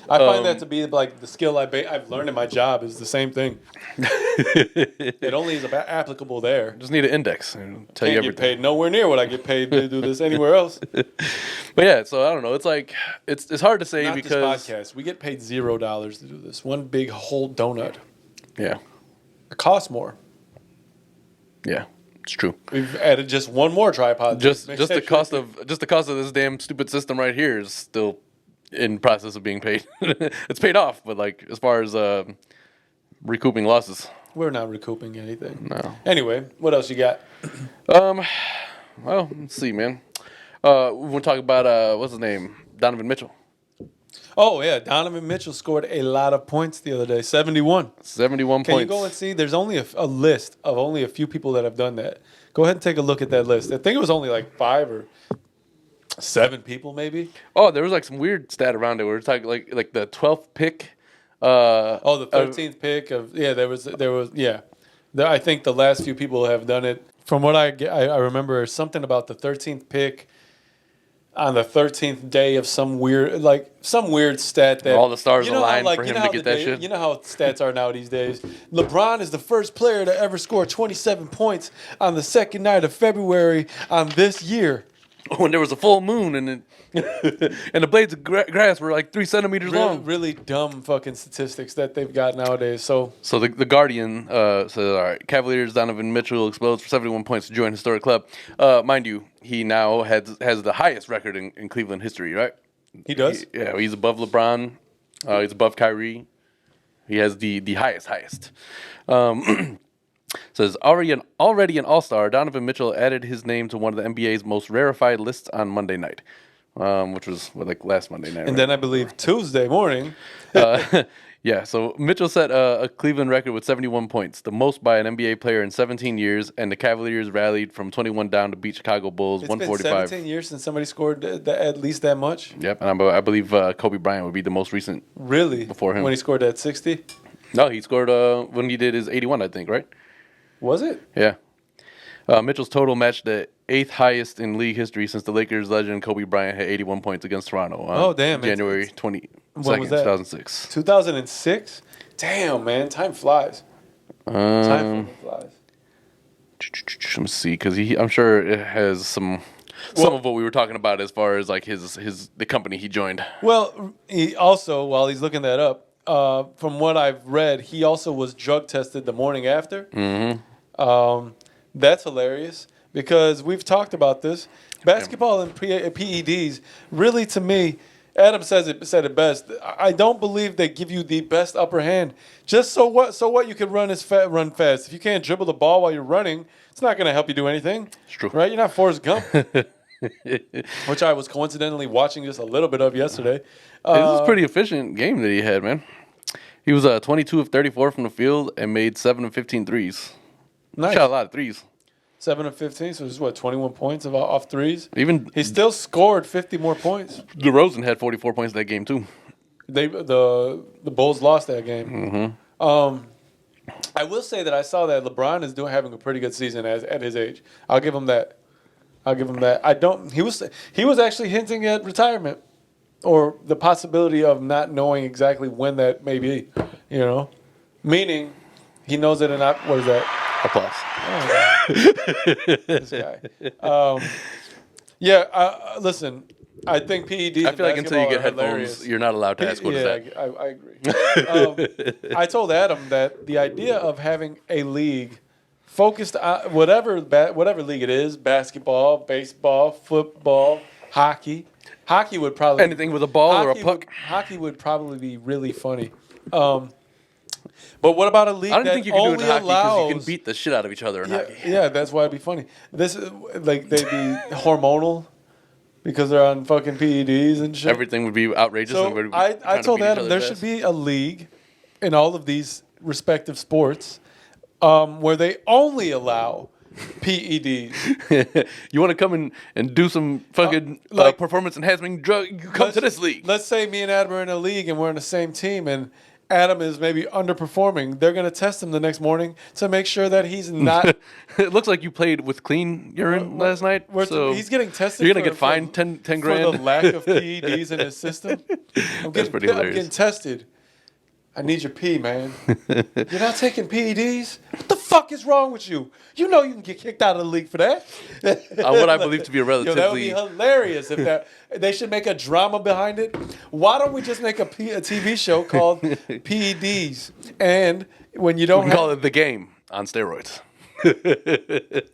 I find that to be like the skill I've learned in my job is the same thing. It only is applicable there. Just need an index and tell you Can't everything. get paid nowhere near what I get paid to do this anywhere else. But yeah, so I don't know. It's like it's hard to say Not because this podcast. We get paid $0 to do this. One big whole donut. Yeah. It costs more. Yeah. It's true. We've added just one more tripod. Just the cost of this damn stupid system right here is still in process of being paid. It's paid off, but like as far as recouping losses, we're not recouping anything. No. Anyway, what else you got? Well, let's see, man. We want to talk about what's his name, Donovan Mitchell. Oh yeah, Donovan Mitchell scored a lot of points the other day. 71. 71 Can points. you go and see? There's only a list of only a few people that have done that. Go ahead and take a look at that list. I think it was only like 5 or 7 people, maybe. Oh, there was like some weird stat around it. Where it's like the 12th pick. The 13th pick of there was I think the last few people have done it. From what I remember something about the 13th pick on the 13th day of some weird stat that all the stars aligned for him to get that shit. You know how stats are now these days. LeBron is the first player to ever score 27 points on the second night of February on this year. When there was a full moon and the blades of grass were like 3 centimeters long. Really dumb fucking statistics that they've got nowadays. So the Guardian says, all right, Cavaliers Donovan Mitchell explodes for 71 points to join historic club. Mind you, he now has the highest record in Cleveland history, right? He does? He's above LeBron. He's above Kyrie. He has the highest. Says already an all-star, Donovan Mitchell added his name to one of the NBA's most rarefied lists on Monday night, which was last Monday night. And then I believe Tuesday morning. Yeah, so Mitchell set a Cleveland record with 71 points, the most by an NBA player in 17 years, and the Cavaliers rallied from 21 down to beat Chicago Bulls 145. It's been 17 years since somebody scored at least that much? Yep, and I believe Kobe Bryant would be the most recent. Really? Before him. When he scored at 60? No, he scored when he did his 81, I think, right? Was it? Yeah. Mitchell's total matched the 8th highest in league history since the Lakers legend Kobe Bryant had 81 points against Toronto on January 22nd, 2006. 2006? Damn, man. Time flies. Time flies. Let me see, because I'm sure it has some of what we were talking about as far as like the company he joined. Well, he also, while he's looking that up, from what I've read, he also was drug tested the morning after. Mm-hmm. That's hilarious because we've talked about this. Basketball and PEDs, really, to me, Adam said it best. I don't believe they give you the best upper hand. Just so what you can run fast. If you can't dribble the ball while you're running, it's not going to help you do anything. It's true, right? You're not Forrest Gump, which I was coincidentally watching just a little bit of yesterday. This is a pretty efficient game that he had, man. He was 22 of 34 from the field and made 7 of 15 threes. Nice. Shot a lot of threes. 7 of 15, so this is 21 points off threes. He still scored 50 more points. DeRozan had 44 points that game too. The Bulls lost that game. Mm-hmm. I will say that I saw that LeBron is having a pretty good season at his age. I'll give him that. He was actually hinting at retirement or the possibility of not knowing exactly when that may be. Meaning he knows it and not. What is that? Applause. Oh, this guy. Listen. I think PEDs. I feel like until you get headphones, hilarious. You're not allowed to ask what is that. I agree. I told Adam that the idea of having a league focused on whatever league it is, basketball, baseball, football, hockey. Hockey would probably anything with a ball or a puck. Hockey would probably be really funny. But what about a league that think you can do it in hockey allows? You can beat the shit out of each other in hockey. Yeah, that's why it'd be funny. This is like they'd be hormonal. because they're on fucking PEDs and shit. Everything would be outrageous. So and we'd be I trying to told beat each Adam there other's should ass. be a league in all of these respective sports where they only allow PEDs. You want to come and do some fucking like- performance enhancing drug? You come to this league. Let's say me and Adam are in a league and we're in the same team and Adam is maybe underperforming. They're going to test him the next morning to make sure that he's not. It looks like you played with clean urine last night. So he's getting tested. You're gonna get fined 10 grand for the lack of PEDs in his system. I'm pretty hilarious. I'm getting tested. I need your pee, man. You're not taking PEDs? What the fuck is wrong with you? You know you can get kicked out of the league for that. What I believe to be a Yo, that would relatively be hilarious if that. They should make a drama behind it. Why don't we just make a TV show called PEDs? And when you don't we call it The Game on steroids. the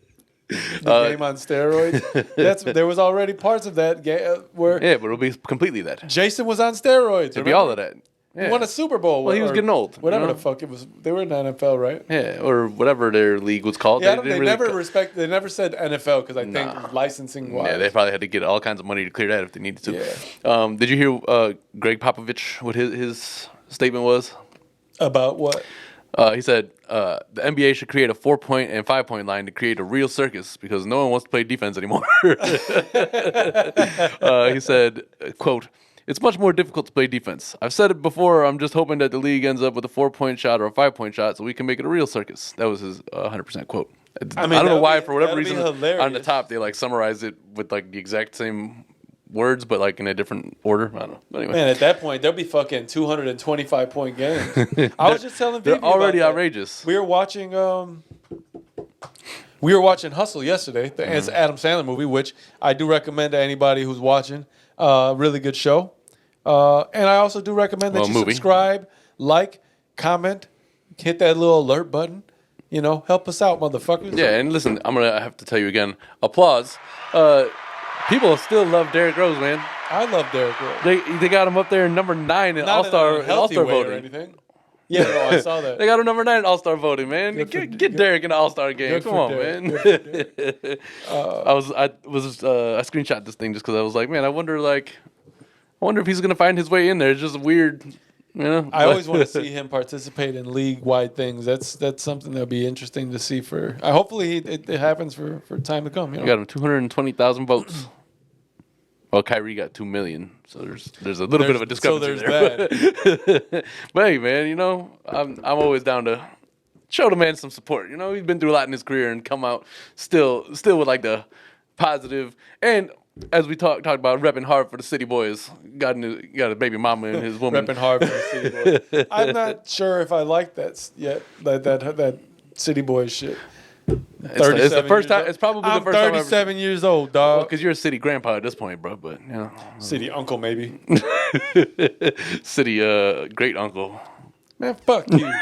game on steroids, there was already parts of that game where Yeah, but it'll be completely that. Jason was on steroids. It'll be all of that. He Yeah. won a Super Bowl. Well, he was getting old, Whatever you know? the fuck it was. They were in the NFL, right? Yeah, or whatever their league was called. Yeah, didn't they really never co- They never said NFL because I think Nah. licensing wise. Yeah, they probably had to get all kinds of money to clear that if they needed to. Yeah. Did you hear Greg Popovich, what his statement was? About what? He said the NBA should create a 4-point and 5-point line to create a real circus because no one wants to play defense anymore. He said, quote, "It's much more difficult to play defense. I've said it before. I'm just hoping that the league ends up with a 4-point shot or a 5-point shot so we can make it a real circus." That was his 100% quote. I don't know why, for whatever reason, on the top they like summarized it with like the exact same words, but like in a different order. I don't know. But anyway, Man, at that point, they'll be fucking 225-point games. I was just telling they're Vivi about already that. outrageous. We were watching Hustle yesterday, the Adam Sandler movie, which I do recommend to anybody who's watching. Really good show. And I also do recommend that you subscribe, like, comment, hit that little alert button. You know, help us out, motherfuckers. Yeah, and listen, I'm gonna have to tell you again. Applause. People still love Derrick Rose, man. I love Derrick Rose. They got him up there number 9 in All-Star way voting. or anything. Yeah, no, I saw that. They got him number 9 in All-Star voting, man. Get Derrick in the All-Star game. Good Come for on, Derrick. man. I screenshot this thing just because I was like, man, I wonder if he's gonna find his way in there. It's just weird, you know. I always want to see him participate in league-wide things. That's something that'll be interesting to see for. Hopefully, it happens for time to come. You know? Got him 220,000 votes. Well, Kyrie got 2 million, so there's a little bit of a discrepancy there. That. But hey, man, you know, I'm always down to show the man some support. You know, he's been through a lot in his career and come out still with like the positive. And as we talked about repping hard for the city boys, got a baby mama and his woman. Repping hard for the city boys. I'm not sure if I like that yet. That city boy shit. It's the first time. It's probably the first time. I'm 37 years old, dog. Because you're a city grandpa at this point, bro. But you know, City uncle, maybe. city great uncle. Man, fuck you.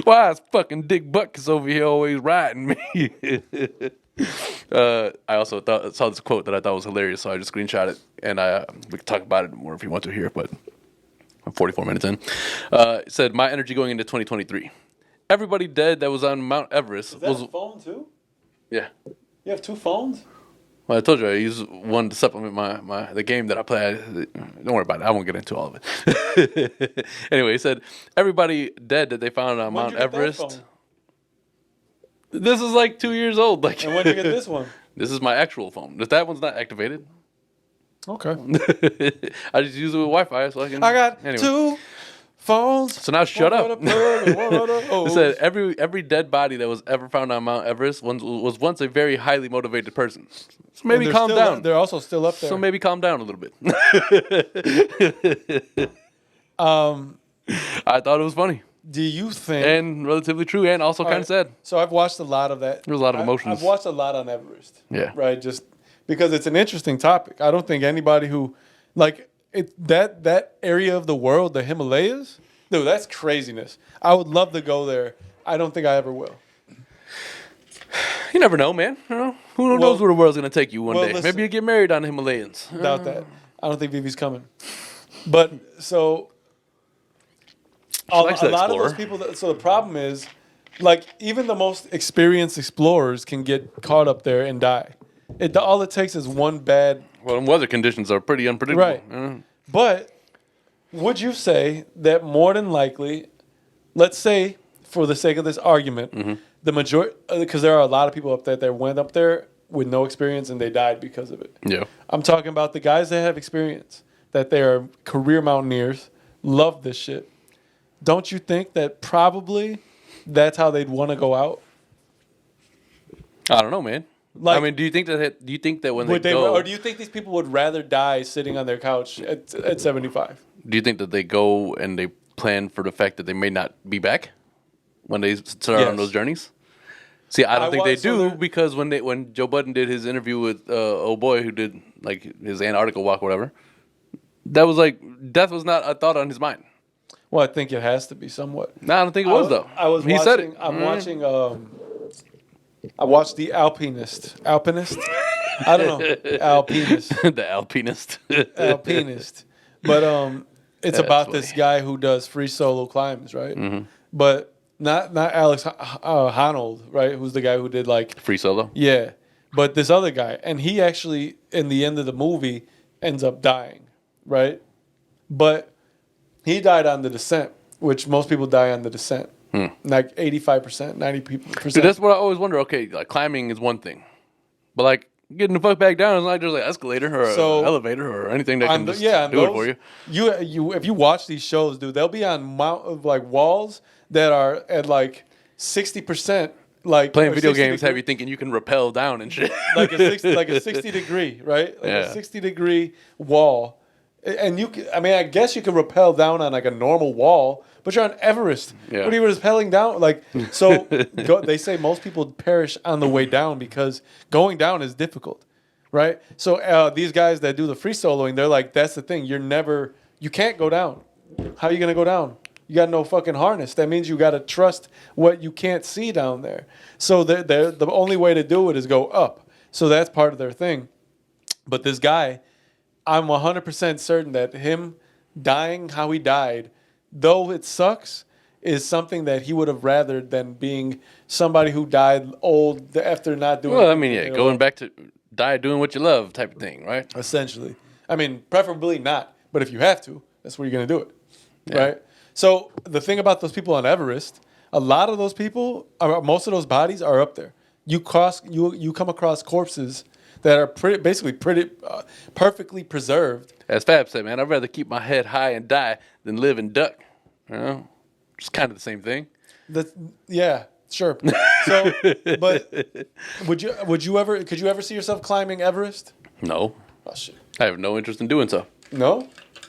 Why is fucking Dick Buckus over here always riding me? I also saw this quote that I thought was hilarious, so I just screenshot it, and we can talk about it more if you want to hear. But I'm 44 minutes in. It said, "My energy going into 2023. Everybody dead that was on Mount Everest Is that a phone too? Yeah. You have 2 phones? Well, I told you I use one to supplement the game that I play. Don't worry about it. I won't get into all of it. Anyway, he said everybody dead that they found on Mount Everest. This is like 2 years old. Like, And when did you get this one? This is my actual phone. That one's not activated. Okay. I just use it with Wi-Fi, so I can. I got anyway. 2 phones. So now shut up. Oh. It said every dead body that was ever found on Mount Everest was once a very highly motivated person. So maybe calm down. They're also still up there. So maybe calm down a little bit. I thought it was funny Do you think? and relatively true, and also kind of sad. So I've watched a lot of that. There was a lot of emotions. I've watched a lot on Everest. Yeah. Right. Just because it's an interesting topic. I don't think anybody who like that area of the world, the Himalayas, dude, that's craziness. I would love to go there. I don't think I ever will. You never know, man. You know, who knows where the world's gonna take you one day? listen. Maybe you get married on the Himalayas. Doubt that. I don't think Vivi's coming. But so a likes to lot of explore. those people. So the problem is, like, even the most experienced explorers can get caught up there and die. All it takes is one bad. Well, weather conditions are pretty unpredictable. Right. But would you say that more than likely, let's say for the sake of this argument, the majority, because there are a lot of people up there that went up there with no experience and they died because of it. Yeah. I'm talking about the guys that have experience, that they are career mountaineers, love this shit. Don't you think that probably that's how they'd want to go out? I don't know, man. Like, I mean, do you think that when they would go, or do you think these people would rather die sitting on their couch at 75? do you think that they go and they plan for the fact that they may not be back when they start on those journeys? See, I don't think they do because when Joe Budden did his interview with old boy who did like his Antarctica walk or whatever, that was like death was not a thought on his mind. Well, I think it has to be somewhat. No, I don't think it was though. He said it. I watched the Alpinist. I don't know. Alpinist. The Alpinist. Alpinist. But it's about funny. this guy who does free solo climbs, right? But not Alex Honnold, right? Who's the guy who did like Free solo. Yeah. But this other guy, and he actually in the end of the movie ends up dying, right? But he died on the descent, which most people die on the descent. Like 85%, 90%. Dude, that's what I always wonder. Okay, like climbing is one thing, but like getting the fuck back down is like there's like an escalator or an elevator or anything that can just do it for you. You if you watch these shows, dude, they'll be on like walls that are at like 60%. Like playing video games have you thinking you can rappel down and shit. like a 60 degree, right? Like a 60-degree wall. And I guess you can rappel down on like a normal wall, but you're on Everest. Yeah. What are you rappelling down? Like, so they say most people perish on the way down because going down is difficult, right? So these guys that do the free soloing, they're like, that's the thing. You can't go down. How are you going to go down? You got no fucking harness. That means you got to trust what you can't see down there. So the only way to do it is go up. So that's part of their thing. But this guy, I'm 100% certain that him dying how he died, though it sucks, is something that he would have rather than being somebody who died old after not doing. Well, I mean, yeah, going back to die doing what you love type of thing, right? Essentially. I mean, preferably not, but if you have to, that's where you're going to do it, right? So the thing about those people on Everest, a lot of those people, most of those bodies are up there. You come across corpses that are basically perfectly preserved. As Fab said, man, I'd rather keep my head high and die than live and duck. You know, it's kind of the same thing. Yeah, sure. So, but could you ever see yourself climbing Everest? No. Oh shit. I have no interest in doing so. No.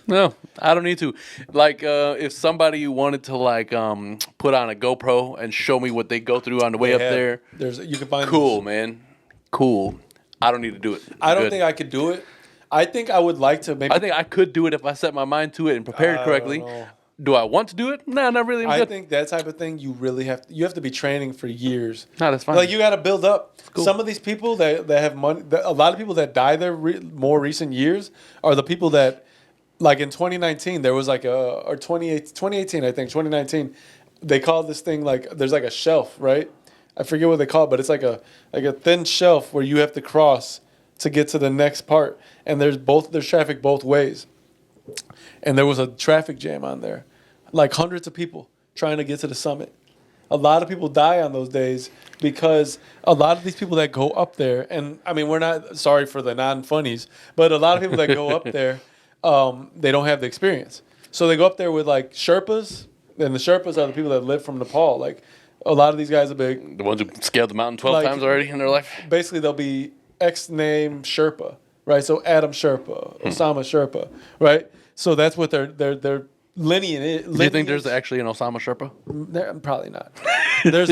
No, I don't need to. Like, if somebody wanted to like put on a GoPro and show me what they go through on the way up there, you can find cool, man, cool. I don't need to do it. I don't think I could do it. I think I would like to maybe. I think I could do it if I set my mind to it and prepared correctly. Do I want to do it? No, not really. I think that type of thing you really have to be training for years. No, that's fine. Like you got to build up. Cool. Some of these people that have money, a lot of people that die there more recent years are the people that, like in 2019, there was like or 2018, I think 2019, they called this thing like there's like a shelf, right? I forget what they call it, but it's like a thin shelf where you have to cross to get to the next part, and there's traffic both ways, and there was a traffic jam on there, like hundreds of people trying to get to the summit. A lot of people die on those days because a lot of these people that go up there, and I mean we're not sorry for the non-funnies, but a lot of people that go up there, they don't have the experience, so they go up there with like Sherpas, and the Sherpas are the people that live from Nepal, like. A lot of these guys are big. The ones who scaled the mountain 12 times already in their life? Basically, they'll be X name Sherpa, right? So Adam Sherpa, Osama Sherpa, right? So that's what their lineage. Do you think there's actually an Osama Sherpa? Probably not. There's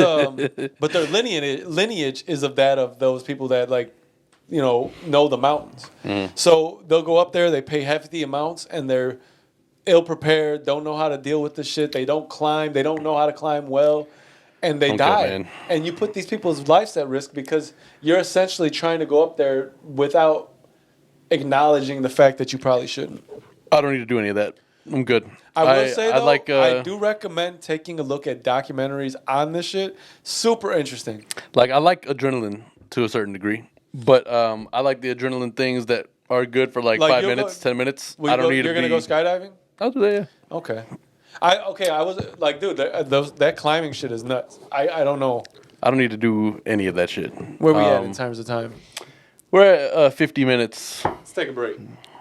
but their lineage is of those people that like, know the mountains. So they'll go up there, they pay hefty amounts, and they're ill prepared, don't know how to deal with the shit. They don't climb, they don't know how to climb well. And they die. Man. And you put these people's lives at risk because you're essentially trying to go up there without acknowledging the fact that you probably shouldn't. I don't need to do any of that. I'm good. I will say, though, I do recommend taking a look at documentaries on this shit. Super interesting. Like, I like adrenaline to a certain degree. But I like the adrenaline things that are good for like 5 minutes, 10 minutes. I don't need to be. You're gonna go skydiving? I'll do that. Yeah. Okay. I was like, dude, that climbing shit is nuts. I don't know I don't need to do any of that shit. where we at in terms of time. We're at 50 minutes. Let's take a break.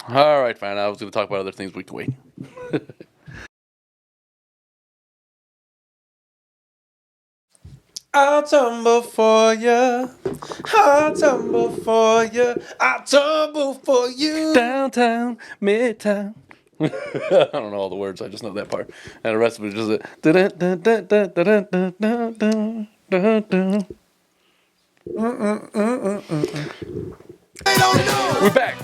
All right, fine. I was going to talk about other things. We can wait. I'll tumble for you. I'll tumble for you. I'll tumble for you. Downtown, midtown. I don't know all the words. I just know that part. And the rest of it is just We're back.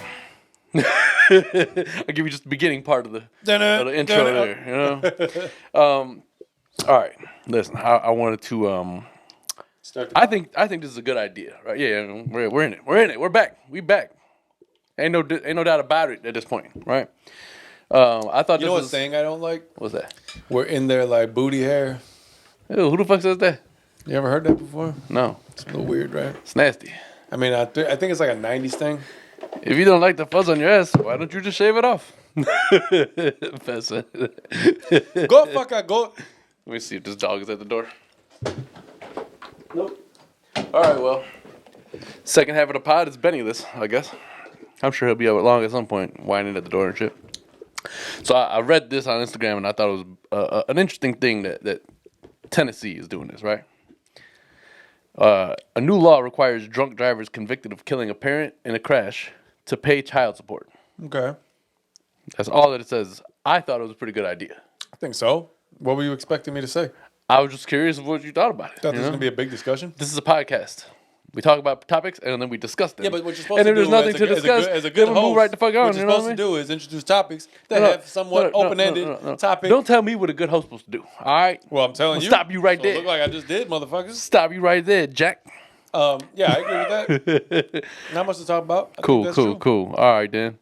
I'll give you just the beginning part of the intro there. You know. All right. Listen, I wanted to. I think this is a good idea, right? Yeah, we're in it. We're in it. We're back. We back. Ain't no doubt about it at this point, right? I thought you know what saying I don't like? What's that? We're in there like booty hair. Ew, who the fuck says that? You ever heard that before? No. It's a little weird, right? It's nasty. I mean, I think it's like a 90s thing. If you don't like the fuzz on your ass, why don't you just shave it off? Go fuck out, go. Let me see if this dog is at the door. Nope. All right, well, second half of the pod is Bennyless, I guess. I'm sure he'll be out long at some point, whining at the door and shit. So I read this on Instagram, and I thought it was an interesting thing that Tennessee is doing this, right? A new law requires drunk drivers convicted of killing a parent in a crash to pay child support. Okay. That's all that it says. I thought it was a pretty good idea. I think so. What were you expecting me to say? I was just curious of what you thought about it. Thought this was going to be a big discussion? This is a podcast. We talk about topics and then we discuss them. Yeah, but what you're supposed to do and if there's nothing to discuss, as a good then host, we move right the fuck on. what you're supposed to do is introduce topics that have somewhat open-ended topics. Don't tell me what a good host is supposed to do. All right? Well, I'm telling you. Stop you right there. Look like I just did, motherfuckers. Stop you right there, Jack. Yeah, I agree with that. Not much to talk about. Cool. All right, then.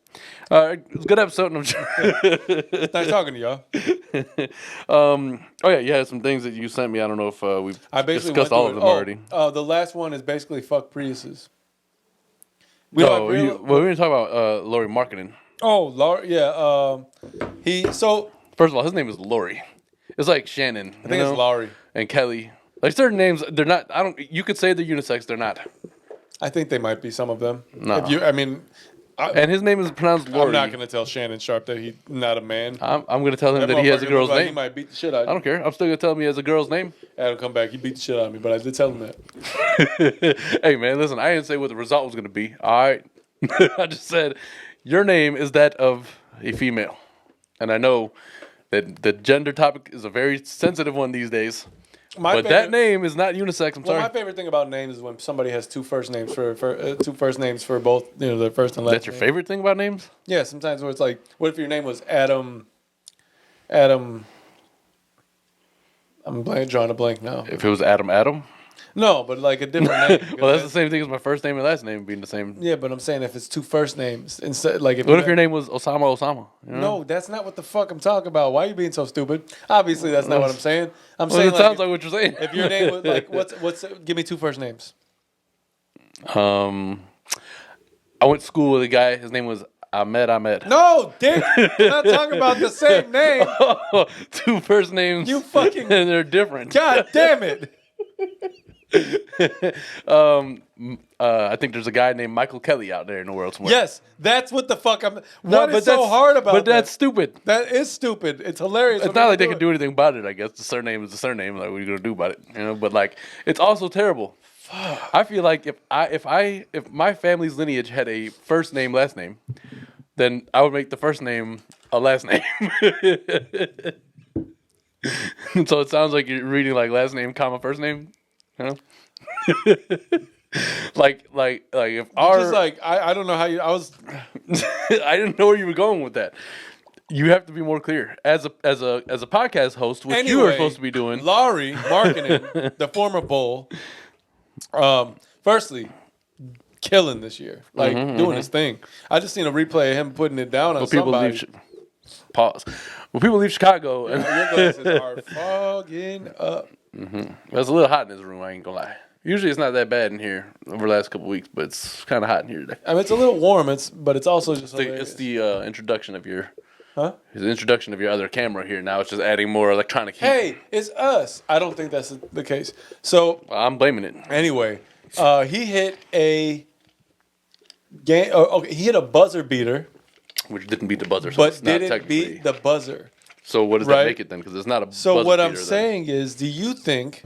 It was a good episode. It's nice talking to y'all. Oh yeah, you had some things that you sent me. I don't know if we've discussed all of them already. The last one is basically fuck Priuses. We didn't talk about Lori marketing. Oh, Lori, yeah. First of all, his name is Lori. It's like Shannon. I think it's Laurie and Kelly. Like certain names, they're not. You could say they're unisex. They're not. I think they might be some of them. No. And his name is pronounced Lori. I'm not going to tell Shannon Sharp that he's not a man. I'm going to tell him that he has a girl's name. He might beat the shit out of you. I don't care. I'm still going to tell him he has a girl's name. Adam, come back. He beat the shit out of me, but I did tell him that. Hey, man, listen. I didn't say what the result was going to be. All right. I just said your name is that of a female. And I know that the gender topic is a very sensitive one these days. That name is not unisex. I'm sorry. My favorite thing about names is when somebody has two first names for both, their first and last. That's your favorite thing about names? Yeah, sometimes where it's like, what if your name was Adam? I'm drawing a blank now. If it was Adam? No, but like a different name. Well, that's the same thing as my first name and last name being the same. Yeah, but I'm saying if it's two first names instead, like what if your name was Osama? You know? No, that's not what the fuck I'm talking about. Why are you being so stupid? Obviously, that's not what I'm saying. I'm saying it sounds like what you're saying. If your name was like, give me two first names. I went to school with a guy. His name was Ahmed. No, dick. We're not talking about the same name. Two first names. You fucking. And they're different. God damn it. I think there's a guy named Michael Kelly out there in the world somewhere. Yes, that's what the fuck I'm. What is so hard about that? But that's stupid. That is stupid. It's hilarious. It's not like they can do anything about it. I guess the surname is the surname. Like, what are you gonna do about it? You know. But like, it's also terrible. I feel like if my family's lineage had a first name, last name, then I would make the first name a last name. So it sounds like you're reading like last name, comma first name. You know? like if our just like I don't know how you I was I didn't know where you were going with that. You have to be more clear as a podcast host, which you are supposed to be doing. Laurie marketing the former bull. Firstly, killing this year, like doing his thing. I just seen a replay of him putting it down on somebody. Pause. When people leave Chicago, your glasses are fogging up. It's a little hot in this room. I ain't gonna lie. Usually it's not that bad in here over the last couple weeks, but it's kind of hot in here today. I mean, it's a little warm. But it's also just It's the introduction of your. Huh? It's the introduction of your other camera here. Now it's just adding more electronic heat. Hey, it's us. I don't think that's the case. So I'm blaming it. anyway, he hit a game. Okay, he hit a buzzer beater, Which didn't beat the buzzer, so but it's not didn't technically. beat the buzzer. So what does Right. that make it then? Because it's not a So buzzer what I'm beater then. saying is, do you think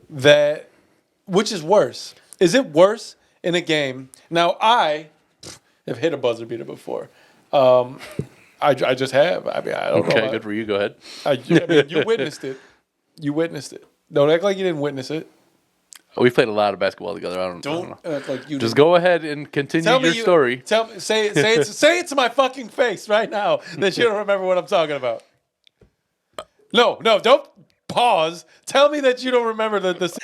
that which is worse? Is it worse in a game? Now I have hit a buzzer beater before. I just have. I mean, I don't know. Okay, good for you. Go ahead. I mean, you witnessed it. You witnessed it. Don't act like you didn't witness it. We played a lot of basketball together. I don't know. Act like you Just didn't. go ahead and continue your story. Tell me, say it to my fucking face right now that you don't remember what I'm talking about. No, don't pause. Tell me that you don't remember the.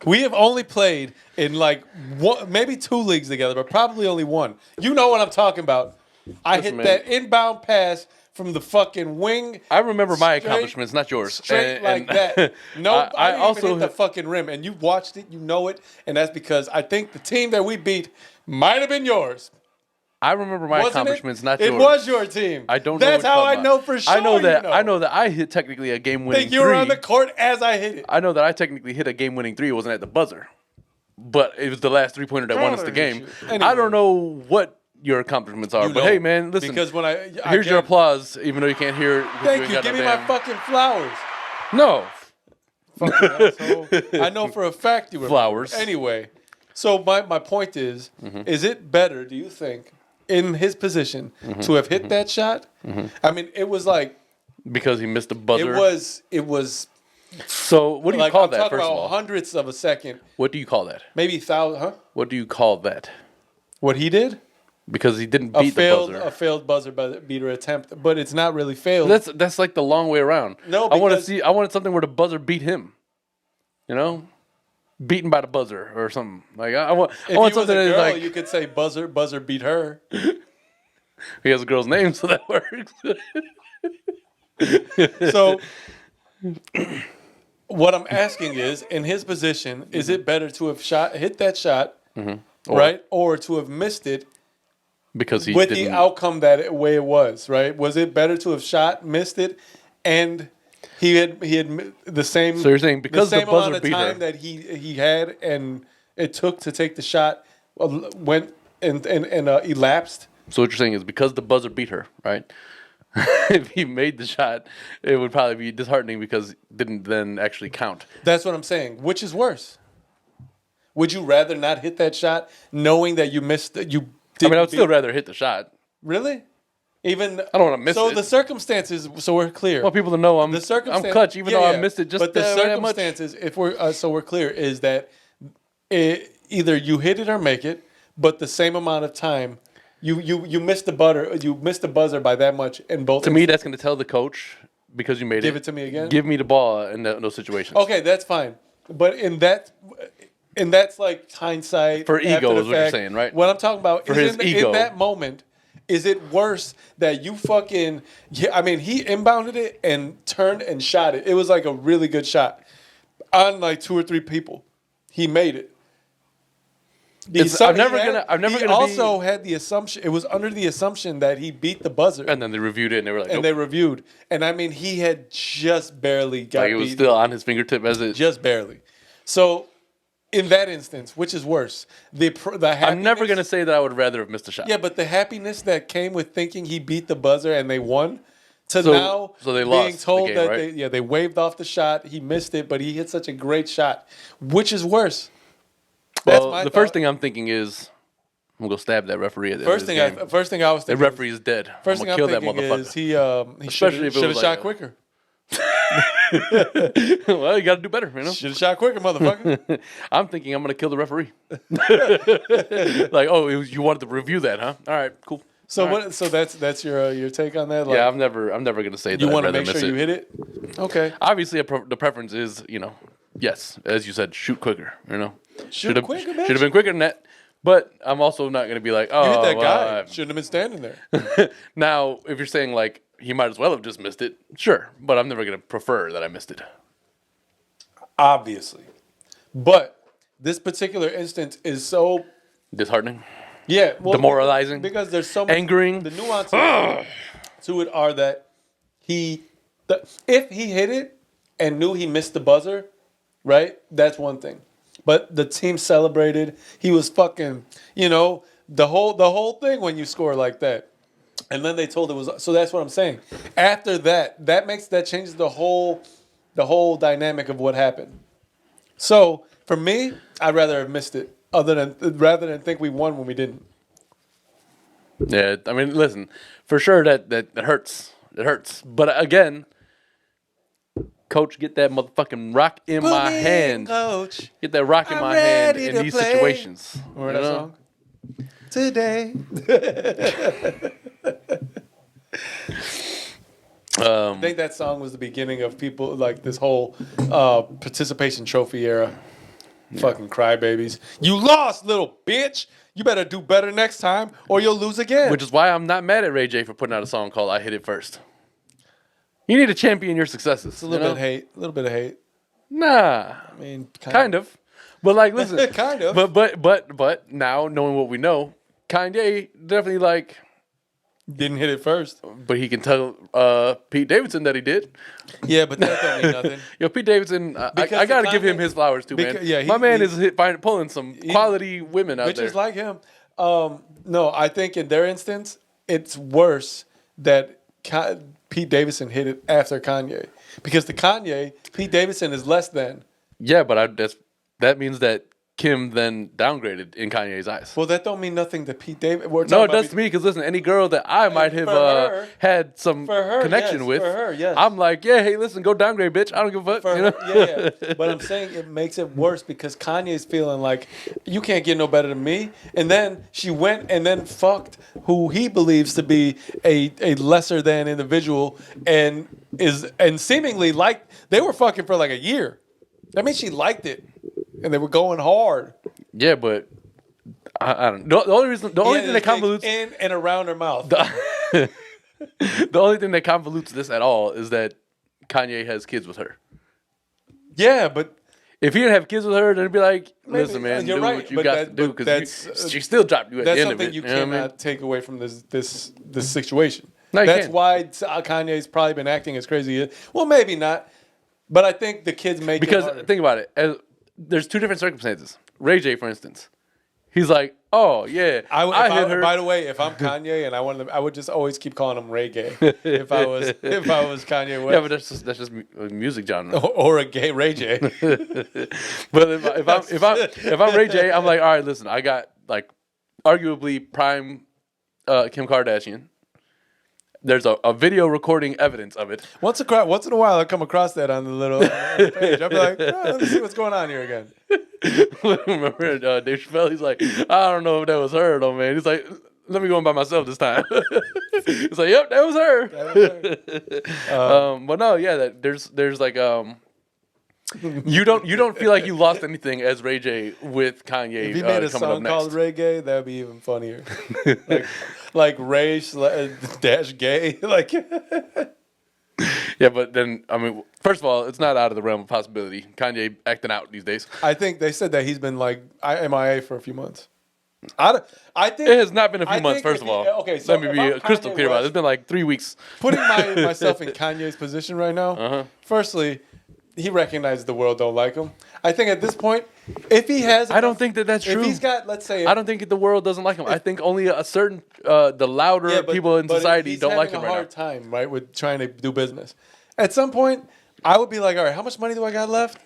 We have only played in like one, maybe 2 leagues together, but probably only one. You know what I'm talking about. I Listen, hit that inbound pass from the fucking wing. I remember my Straight- accomplishments, not yours. Straight like And- that. No, I didn't also even hit the fucking rim. And you watched it, you know it. And that's because I think the team that we beat might have been yours. I remember my Wasn't accomplishments, it? not It yours. was your team. I don't know. That's what how you're I talking know about. for sure. I know that. You know. I know that I hit technically a game-winning think you were on three. the court as I hit it. I know that I technically hit a game-winning 3. It wasn't at the buzzer, but it was the last 3-pointer that won us the game. Anyway. I don't know what your accomplishments are, You but know, hey, man, listen. Because when here's your applause, even though you can't hear it. because Thank ain't you. got Give no me my damn- fucking flowers. No. Fucking asshole. I know for a fact you were Flowers. Anyway, so my point is it better, do you think, in his position to have hit that shot? I mean, it was like Because he missed the buzzer. it was So what do you like call I'm that? talking First of about all, hundredths of a second, what do you call that? maybe thousand. Huh? What do you call that? What he did? Because he didn't A beat the buzzer. failed buzzer beater attempt, but it's not really failed. That's like the long way around. No, I because- wanted something where the buzzer beat him. You know, beaten by the buzzer or something. Like I want if want he was a something that is girl, like you could say buzzer beat her. he has a girl's name, so that works. So, what I'm asking is, in his position, is it better to have hit that shot, right, or to have missed it because he with didn't. the outcome that way it was, right? Was it better to have missed it, and he had the same? So you're saying because the the same buzzer amount of beat her- time that he had and it took to take the shot went and elapsed. So what you're saying is because the buzzer beat her, right? If he made the shot, it would probably be disheartening because it didn't then actually count. That's what I'm saying. Which is worse? Would you rather not hit that shot, knowing that you missed? You I didn't mean, I would still beat- rather hit the shot. really. Even I don't want to miss so it. the circumstances. So we're clear. I want people to know I'm clutch, even though I missed it just but the that much. circumstances, if we're so we're clear, is that either you hit it or make it, but the same amount of time. You missed the buzzer by that much in both. To me, that's going to tell the coach because you made Give it to me again? Give me the ball in those situations. Okay, that's fine. But that's like hindsight. For ego after the is what you're fact. saying, right? What I'm talking about For is his ego. in that moment, is it worse that you fucking? Yeah, I mean, he inbounded it and turned and shot it. It was like a really good shot on like 2 or 3 people. He made it. I'm never gonna He also had the assumption. It was under the assumption that he beat the buzzer, And then they reviewed it and they were like, and nope. they reviewed. And I mean, he had just barely got Like it was beat. still on his fingertip as it. Just barely. So, in that instance, which is worse? The I'm never happiness- gonna say that I would rather have missed a shot. Yeah, but the happiness that came with thinking he beat the buzzer and they won, to So- now so they being lost the told game, that right? they waved off the shot, he missed it, but he hit such a great shot. Which is worse? That's Well, my the first thought. thing I'm thinking is I'm gonna go stab that referee at the First end thing of this game. first thing I was The thinking. referee is dead. First I'm thing gonna I'm kill that thinking is motherfucker. he Especially should if it have was shot like quicker. Well, you got to do better, you know. Should have shot quicker, motherfucker. I'm thinking I'm gonna kill the referee. Like, oh, you wanted to review that, huh? All right, cool. So All right. what? So that's your take on that. Like, Yeah, I'm never gonna say that. you I'd want to rather make sure miss you it. hit it. Okay. Obviously, the preference is, yes, as you said, shoot quicker. Shoot quicker, bitch. Should have been quicker than that. But I'm also not gonna be like, oh, You hit that well, guy. Shouldn't have been standing there. Now, if you're saying like he might as well have just missed it, sure. But I'm never gonna prefer that I missed it. Obviously. But this particular instance is so Disheartening. yeah, well, Demoralizing. because there's so much, Angering. the nuances to it are that if he hit it and knew he missed the buzzer, right? That's one thing. But the team celebrated. He was fucking, the whole thing when you score like that. And then they told it was so. That's what I'm saying. After that changes the whole dynamic of what happened. So for me, I'd rather have missed it, rather than think we won when we didn't. Yeah, I mean, listen, for sure that hurts. It hurts. But again, coach, get that motherfucking rock in my hand. Coach. Get that rock in my hand in these situations. Remember that song? Today. I think that song was the beginning of people like this whole participation trophy era. Yeah. Fucking crybabies. You lost, little bitch. You better do better next time or you'll lose again. Which is why I'm not mad at Ray J for putting out a song called I Hit It First. You need to champion your successes. It's a little bit of hate. A little bit of hate. Nah. I mean, kind of. But like, listen. Kind of. But now, knowing what we know, Kanye definitely like... Didn't hit it first. But he can tell Pete Davidson that he did. Yeah, but that don't mean nothing. Yo, Pete Davidson, I got to give him his flowers too, man. Yeah, my man is pulling some quality women out there. Bitches like him. No, I think in their instance, it's worse that Pete Davidson hit it after Kanye. Because Pete Davidson is less than. Yeah, but that means that Kim then downgraded in Kanye's eyes. Well, that don't mean nothing to Pete Davidson. No, it does to me because listen, any girl that I might have had some connection with, I'm like, yeah, hey, listen, go downgrade, bitch. I don't give a fuck. Yeah. But I'm saying it makes it worse because Kanye's feeling like you can't get no better than me, and then she went and then fucked who he believes to be a lesser than individual, and seemingly like they were fucking for like a year. That means she liked it. And they were going hard. Yeah, but I don't know. The only thing that convolutes in and around her mouth. The only thing that convolutes this at all is that Kanye has kids with her. Yeah, but if he didn't have kids with her, then it'd be like, listen, man, do what you got to do because she still dropped you at the end of it. That's something you cannot take away from this situation. No, that's why Kanye's probably been acting as crazy. Well, maybe not, but I think the kids make because it harder. Think about it. There's two different circumstances. Ray J, for instance, he's like, "Oh yeah, I hit her." By the way, if I'm Kanye and I would just always keep calling him Ray Gay. if I was Kanye West. Yeah, but that's just a music genre. Or a gay Ray J. But if I'm Ray J, I'm like, all right, listen, I got like arguably prime Kim Kardashian. There's a video recording evidence of it. Once in a while, I come across that on the little page. I'll be like, let me see what's going on here again. Remember Dave Chappelle? He's like, I don't know if that was her though, man. He's like, let me go in by myself this time. He's like, yep, that was her. But no, yeah, there's like you don't feel like you lost anything as Ray J with Kanye. If he made a song called Ray Gay, that'd be even funnier. like Ray dash gay. Like yeah, but then I mean, first of all, it's not out of the realm of possibility. Kanye acting out these days. I think they said that he's been like MIA for a few months. I think it has not been a few months. First of all, okay. So let me be crystal clear about it. It's been like 3 weeks. Putting myself in Kanye's position right now. Firstly, he recognizes the world don't like him. I think at this point, if he has, I don't think that's true. If he's got, let's say, I don't think the world doesn't like him. I think only a certain, the louder people in society don't like him right now. He's having a hard time, right, with trying to do business. At some point, I would be like, all right, how much money do I got left?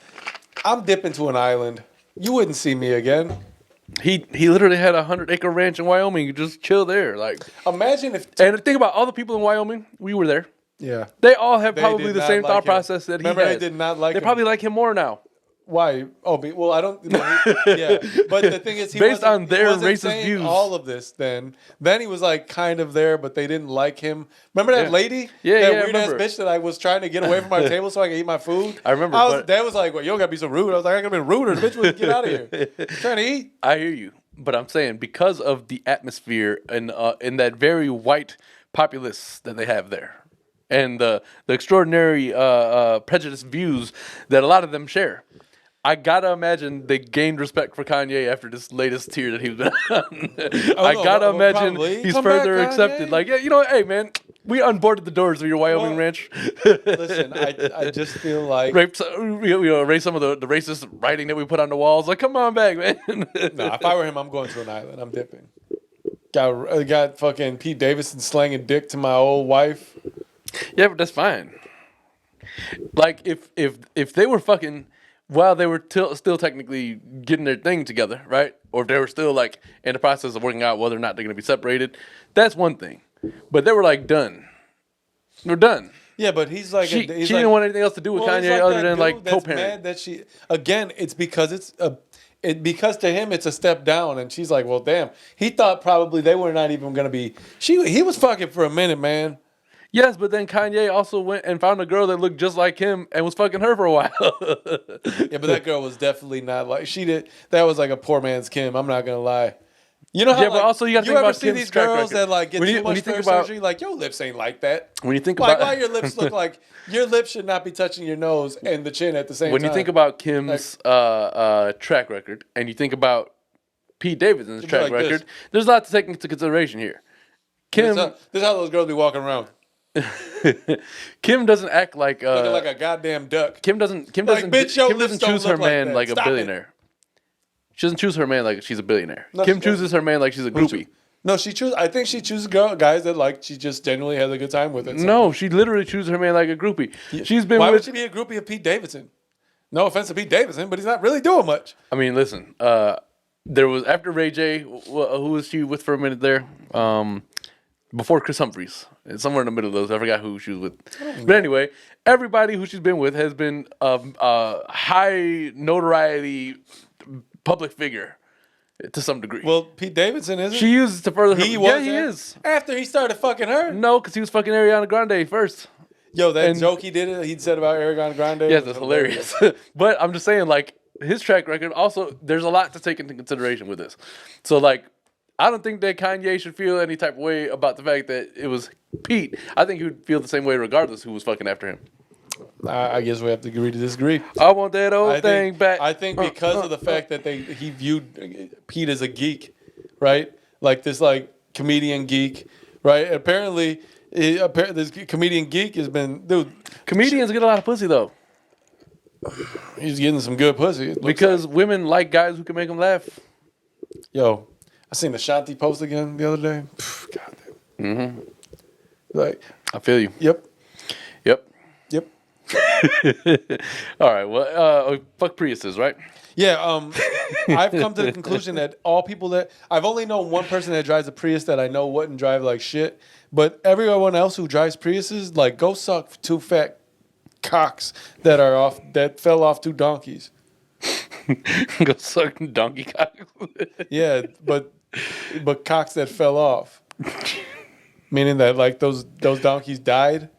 I'm dipping to an island. You wouldn't see me again. He literally had a 100-acre ranch in Wyoming. You just chill there, like. Imagine if. And think about all the people in Wyoming. We were there. Yeah. They all have probably the same thought process that he has. Remember, they did not like him. They probably like him more now. Why? Oh, well, I don't. Yeah, but the thing is, based on their racist views, all of this. Then he was like kind of there, but they didn't like him. Remember that lady? Yeah, that weird ass bitch that I was trying to get away from our table so I could eat my food. I remember. Dad was like, "Well, you don't gotta be so rude." I was like, "I gotta be ruder." The bitch would get out of here. I'm trying to eat. I hear you, but I'm saying because of the atmosphere and in that very white populace that they have there, and the extraordinary prejudiced views that a lot of them share. I gotta imagine they gained respect for Kanye after this latest tier that he's been on. I gotta imagine probably. he's Come further back, accepted. Kanye. Like, yeah, you know, hey man, we unboarded the doors of your Wyoming ranch. Listen, I just feel like erase some of the racist writing that we put on the walls. Like, come on back, man. no. If I were him, I'm going to an island. I'm dipping. Got fucking Pete Davidson slanging dick to my old wife. Yeah, but that's fine. Like, if they were fucking while they were still technically getting their thing together, right? Or if they were still like in the process of working out whether or not they're gonna be separated, that's one thing. But they were like done. They're done. Yeah, but he's like She didn't want anything else to do with Kanye other than like co-parent. Mad that she again. It's because because to him it's a step down, and she's like, well, damn. He thought probably they were not even gonna be. He was fucking for a minute, man. Yes, but then Kanye also went and found a girl that looked just like him and was fucking her for a while. Yeah, but that girl was definitely not like she did. That was like a poor man's Kim. I'm not gonna lie. You know how? Yeah, but also you got to think about see these girls that like get too much hair surgery. Like your lips ain't like that. When you think like, about why your lips look like your lips should not be touching your nose and the chin at the same time. When you think about Kim's track record and you think about Pete Davidson's track record, there's a lot to take into consideration here. Kim, this is how those girls be walking around. Kim doesn't act like looking like a goddamn duck. Kim doesn't bitch, choose her man like a Stop billionaire. She doesn't choose her man like she's a billionaire. No, Kim chooses her man like she's a groupie. No, I think she chooses guys that like she just genuinely has a good time with it. No, she literally chooses her man like a groupie. She's been. Why would she be a groupie of Pete Davidson? No offense to Pete Davidson, but he's not really doing much. I mean, listen. There was after Ray J. Who was she with for a minute there? Before Chris Humphries, somewhere in the middle of those. I forgot who she was with. But anyway, everybody who she's been with has been a high notoriety public figure to some degree. Well, Pete Davidson isn't. She uses to further her. He is. After he started fucking her? No, because he was fucking Ariana Grande first. Yo, that joke he said about Ariana Grande. Yes, that's hilarious. But I'm just saying, like, his track record, also, there's a lot to take into consideration with this. So, like, I don't think that Kanye should feel any type of way about the fact that it was Pete. I think he would feel the same way regardless who was fucking after him. I guess we have to agree to disagree. I want that old thing back. I think because of the fact that he viewed Pete as a geek, right? Like this like comedian geek, right? Apparently this comedian geek has been, dude. Comedians get a lot of pussy though. He's getting some good pussy. Because women like guys who can make them laugh. Yo, I seen the Shanti post again the other day. God damn. Mm-hmm. Like, I feel you. Yep. All right. Well, fuck Priuses, right? Yeah. I've come to the conclusion that all people that I've only known one person that drives a Prius that I know wouldn't drive like shit. But everyone else who drives Priuses, like, go suck two fat cocks that fell off two donkeys. Go suck donkey cocks. Yeah, but cocks that fell off. Meaning that like those donkeys died.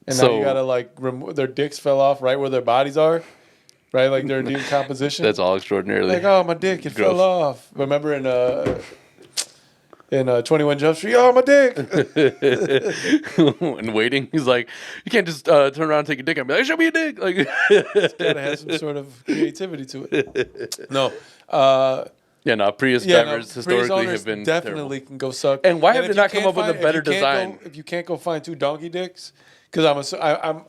And now you gotta like their dicks fell off right where their bodies are, right? Like they're in decomposition. That's all extraordinarily. Like, oh, my dick, it fell off. Remember in 21 Jump Street, oh, my dick. And waiting, he's like, you can't just turn around and take your dick and be like, show me your dick. Like, it's gotta have some sort of creativity to it. No. Prius drivers historically Prius have been definitely terrible. Can go suck. And why have they not come up with a better design? If you can't go find two donkey dicks. Because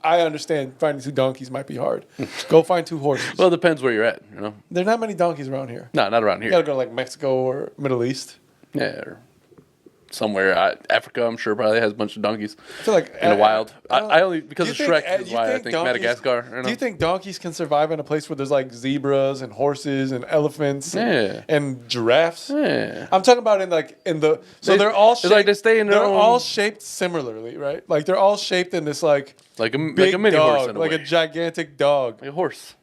I understand finding two donkeys might be hard. Go find two horses. Well, it depends where you're at, you know. There are not many donkeys around here. No, not around here. You gotta go to like Mexico or Middle East. Yeah, or somewhere. Africa, I'm sure, probably has a bunch of donkeys. I feel like in the wild. I only because of Shrek is why I think donkeys, Madagascar. You know? Do you think donkeys can survive in a place where there's like zebras and horses and elephants and giraffes? Yeah. I'm talking about they're all shaped, like they stay in their own. All shaped similarly, right? Like they're all shaped in this like a mini dog, horse, like a gigantic dog, like a horse.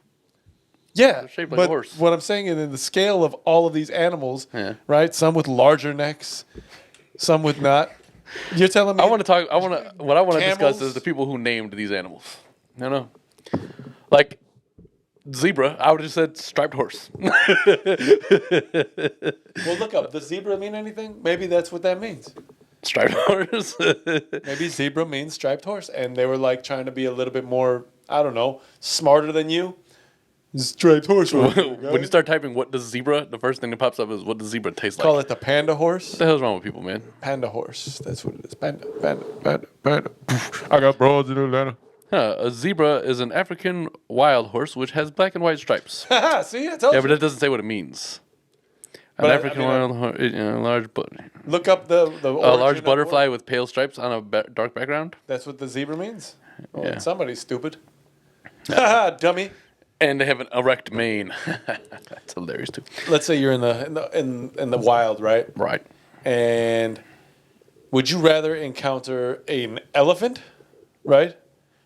Yeah, they're shaped like a horse. What I'm saying is in the scale of all of these animals, right? Some with larger necks. Some with not. You're telling me. What I want to discuss is the people who named these animals. You know, like zebra. I would have just said striped horse. Well, look up. Does zebra mean anything? Maybe that's what that means. Striped horse. Maybe zebra means striped horse, and they were like trying to be a little bit more, I don't know, smarter than you. Straight horse. When you start typing "what does zebra," the first thing that pops up is "what does zebra taste like." Call it the panda horse. What the hell's wrong with people, man? Panda horse. That's what it is. Panda. I got broads in Atlanta. A zebra is an African wild horse which has black and white stripes. See, I told you. Yeah, but that doesn't say what it means. An African wild horse, large, look up the a large butterfly with pale stripes on a dark background. That's what the zebra means. Well, Yeah. Somebody's stupid. Dummy. And they have an erect mane. That's hilarious too. Let's say you're in the wild, right? Right. And would you rather encounter an elephant, right?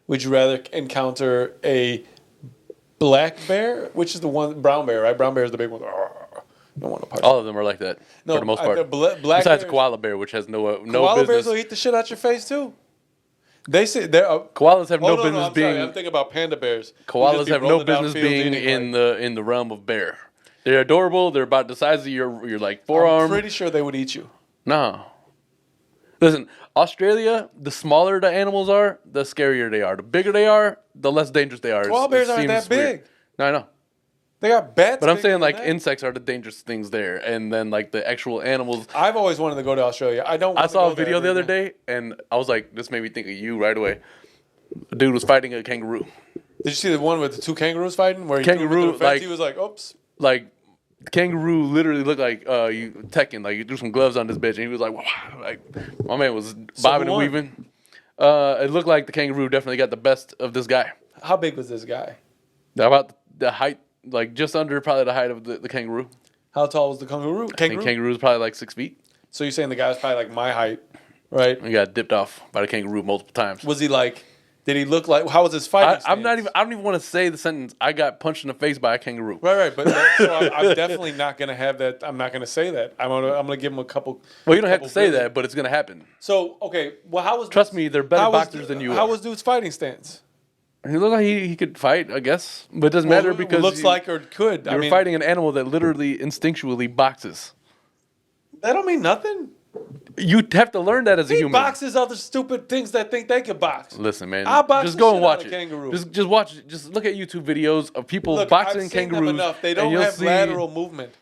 Would you rather encounter a black bear, which is the one brown bear, right? Brown bear is the big one. Don't want to part. All of them are like that for the most part. Black Besides bears, koala bear, which has no koala business. bears will eat the shit out your face too. They say they're Koalas have no business being. I'm thinking about panda bears. Koalas have no business being in the realm of bear. They're adorable. They're about the size of your like forearm. I'm pretty sure they would eat you. No. Listen, Australia, the smaller the animals are, the scarier they are. The bigger they are, the less dangerous they are. Koala bears aren't that big. No, I know. They got bats. But I'm saying like that. insects are the dangerous things there, and then like the actual animals. I've always wanted to go to Australia. I saw a video the other day, and I was like, this made me think of you right away. A dude was fighting a kangaroo. Did you see the one with the two kangaroos fighting? Where he Kangaroo, like he was like, "Oops." Like the kangaroo literally looked like you Tekken. Like you threw some gloves on this bitch, and he was like, wow. Like my man was bobbing and weaving. It looked like the kangaroo definitely got the best of this guy. How big was this guy? About the height, like just under probably the height of the kangaroo. How tall was the kangaroo? I think kangaroo is probably like 6 feet. So you're saying the guy was probably like my height, right? He got dipped off by the kangaroo multiple times. Was he like? Did he look like? How was his fighting? I don't even want to say the sentence. I got punched in the face by a kangaroo. Right. But so I'm definitely not gonna have that. I'm not gonna say that. I'm gonna give him a couple. Well, you don't have to say that, but it's gonna happen. So okay. Well, how was? Trust me, they're better boxers than you. How was dude's fighting stance? He looked like he could fight, I guess, but it doesn't matter because looks like or could. You're fighting an animal that literally instinctually boxes. That don't mean nothing. You have to learn that as a human. He boxes other stupid things that think they can box. Listen, man, I'll box just go and watch it. Kangaroo. Just watch it. Just look at YouTube videos of people boxing I've kangaroos. Seen them enough. They don't have lateral movement.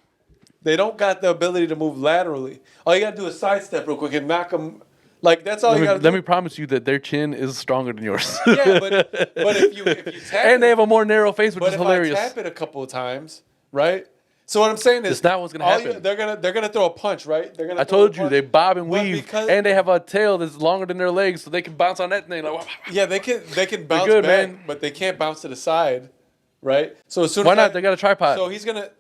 They don't got the ability to move laterally. All you gotta do is sidestep real quick and knock them. Like that's all you gotta do. Let me promise you that their chin is stronger than yours. Yeah, but if you tap and they have a more narrow face, which is hilarious. But if I tap it a couple of times, right? So what I'm saying is, it's not what's gonna happen. They're gonna throw a punch, right? They're gonna. I told you they bob and weave, and they have a tail that's longer than their legs, so they can bounce on that thing. Like, yeah, they can bounce back, man. But they can't bounce to the side, right? So as soon why not? They got a tripod. So he's gonna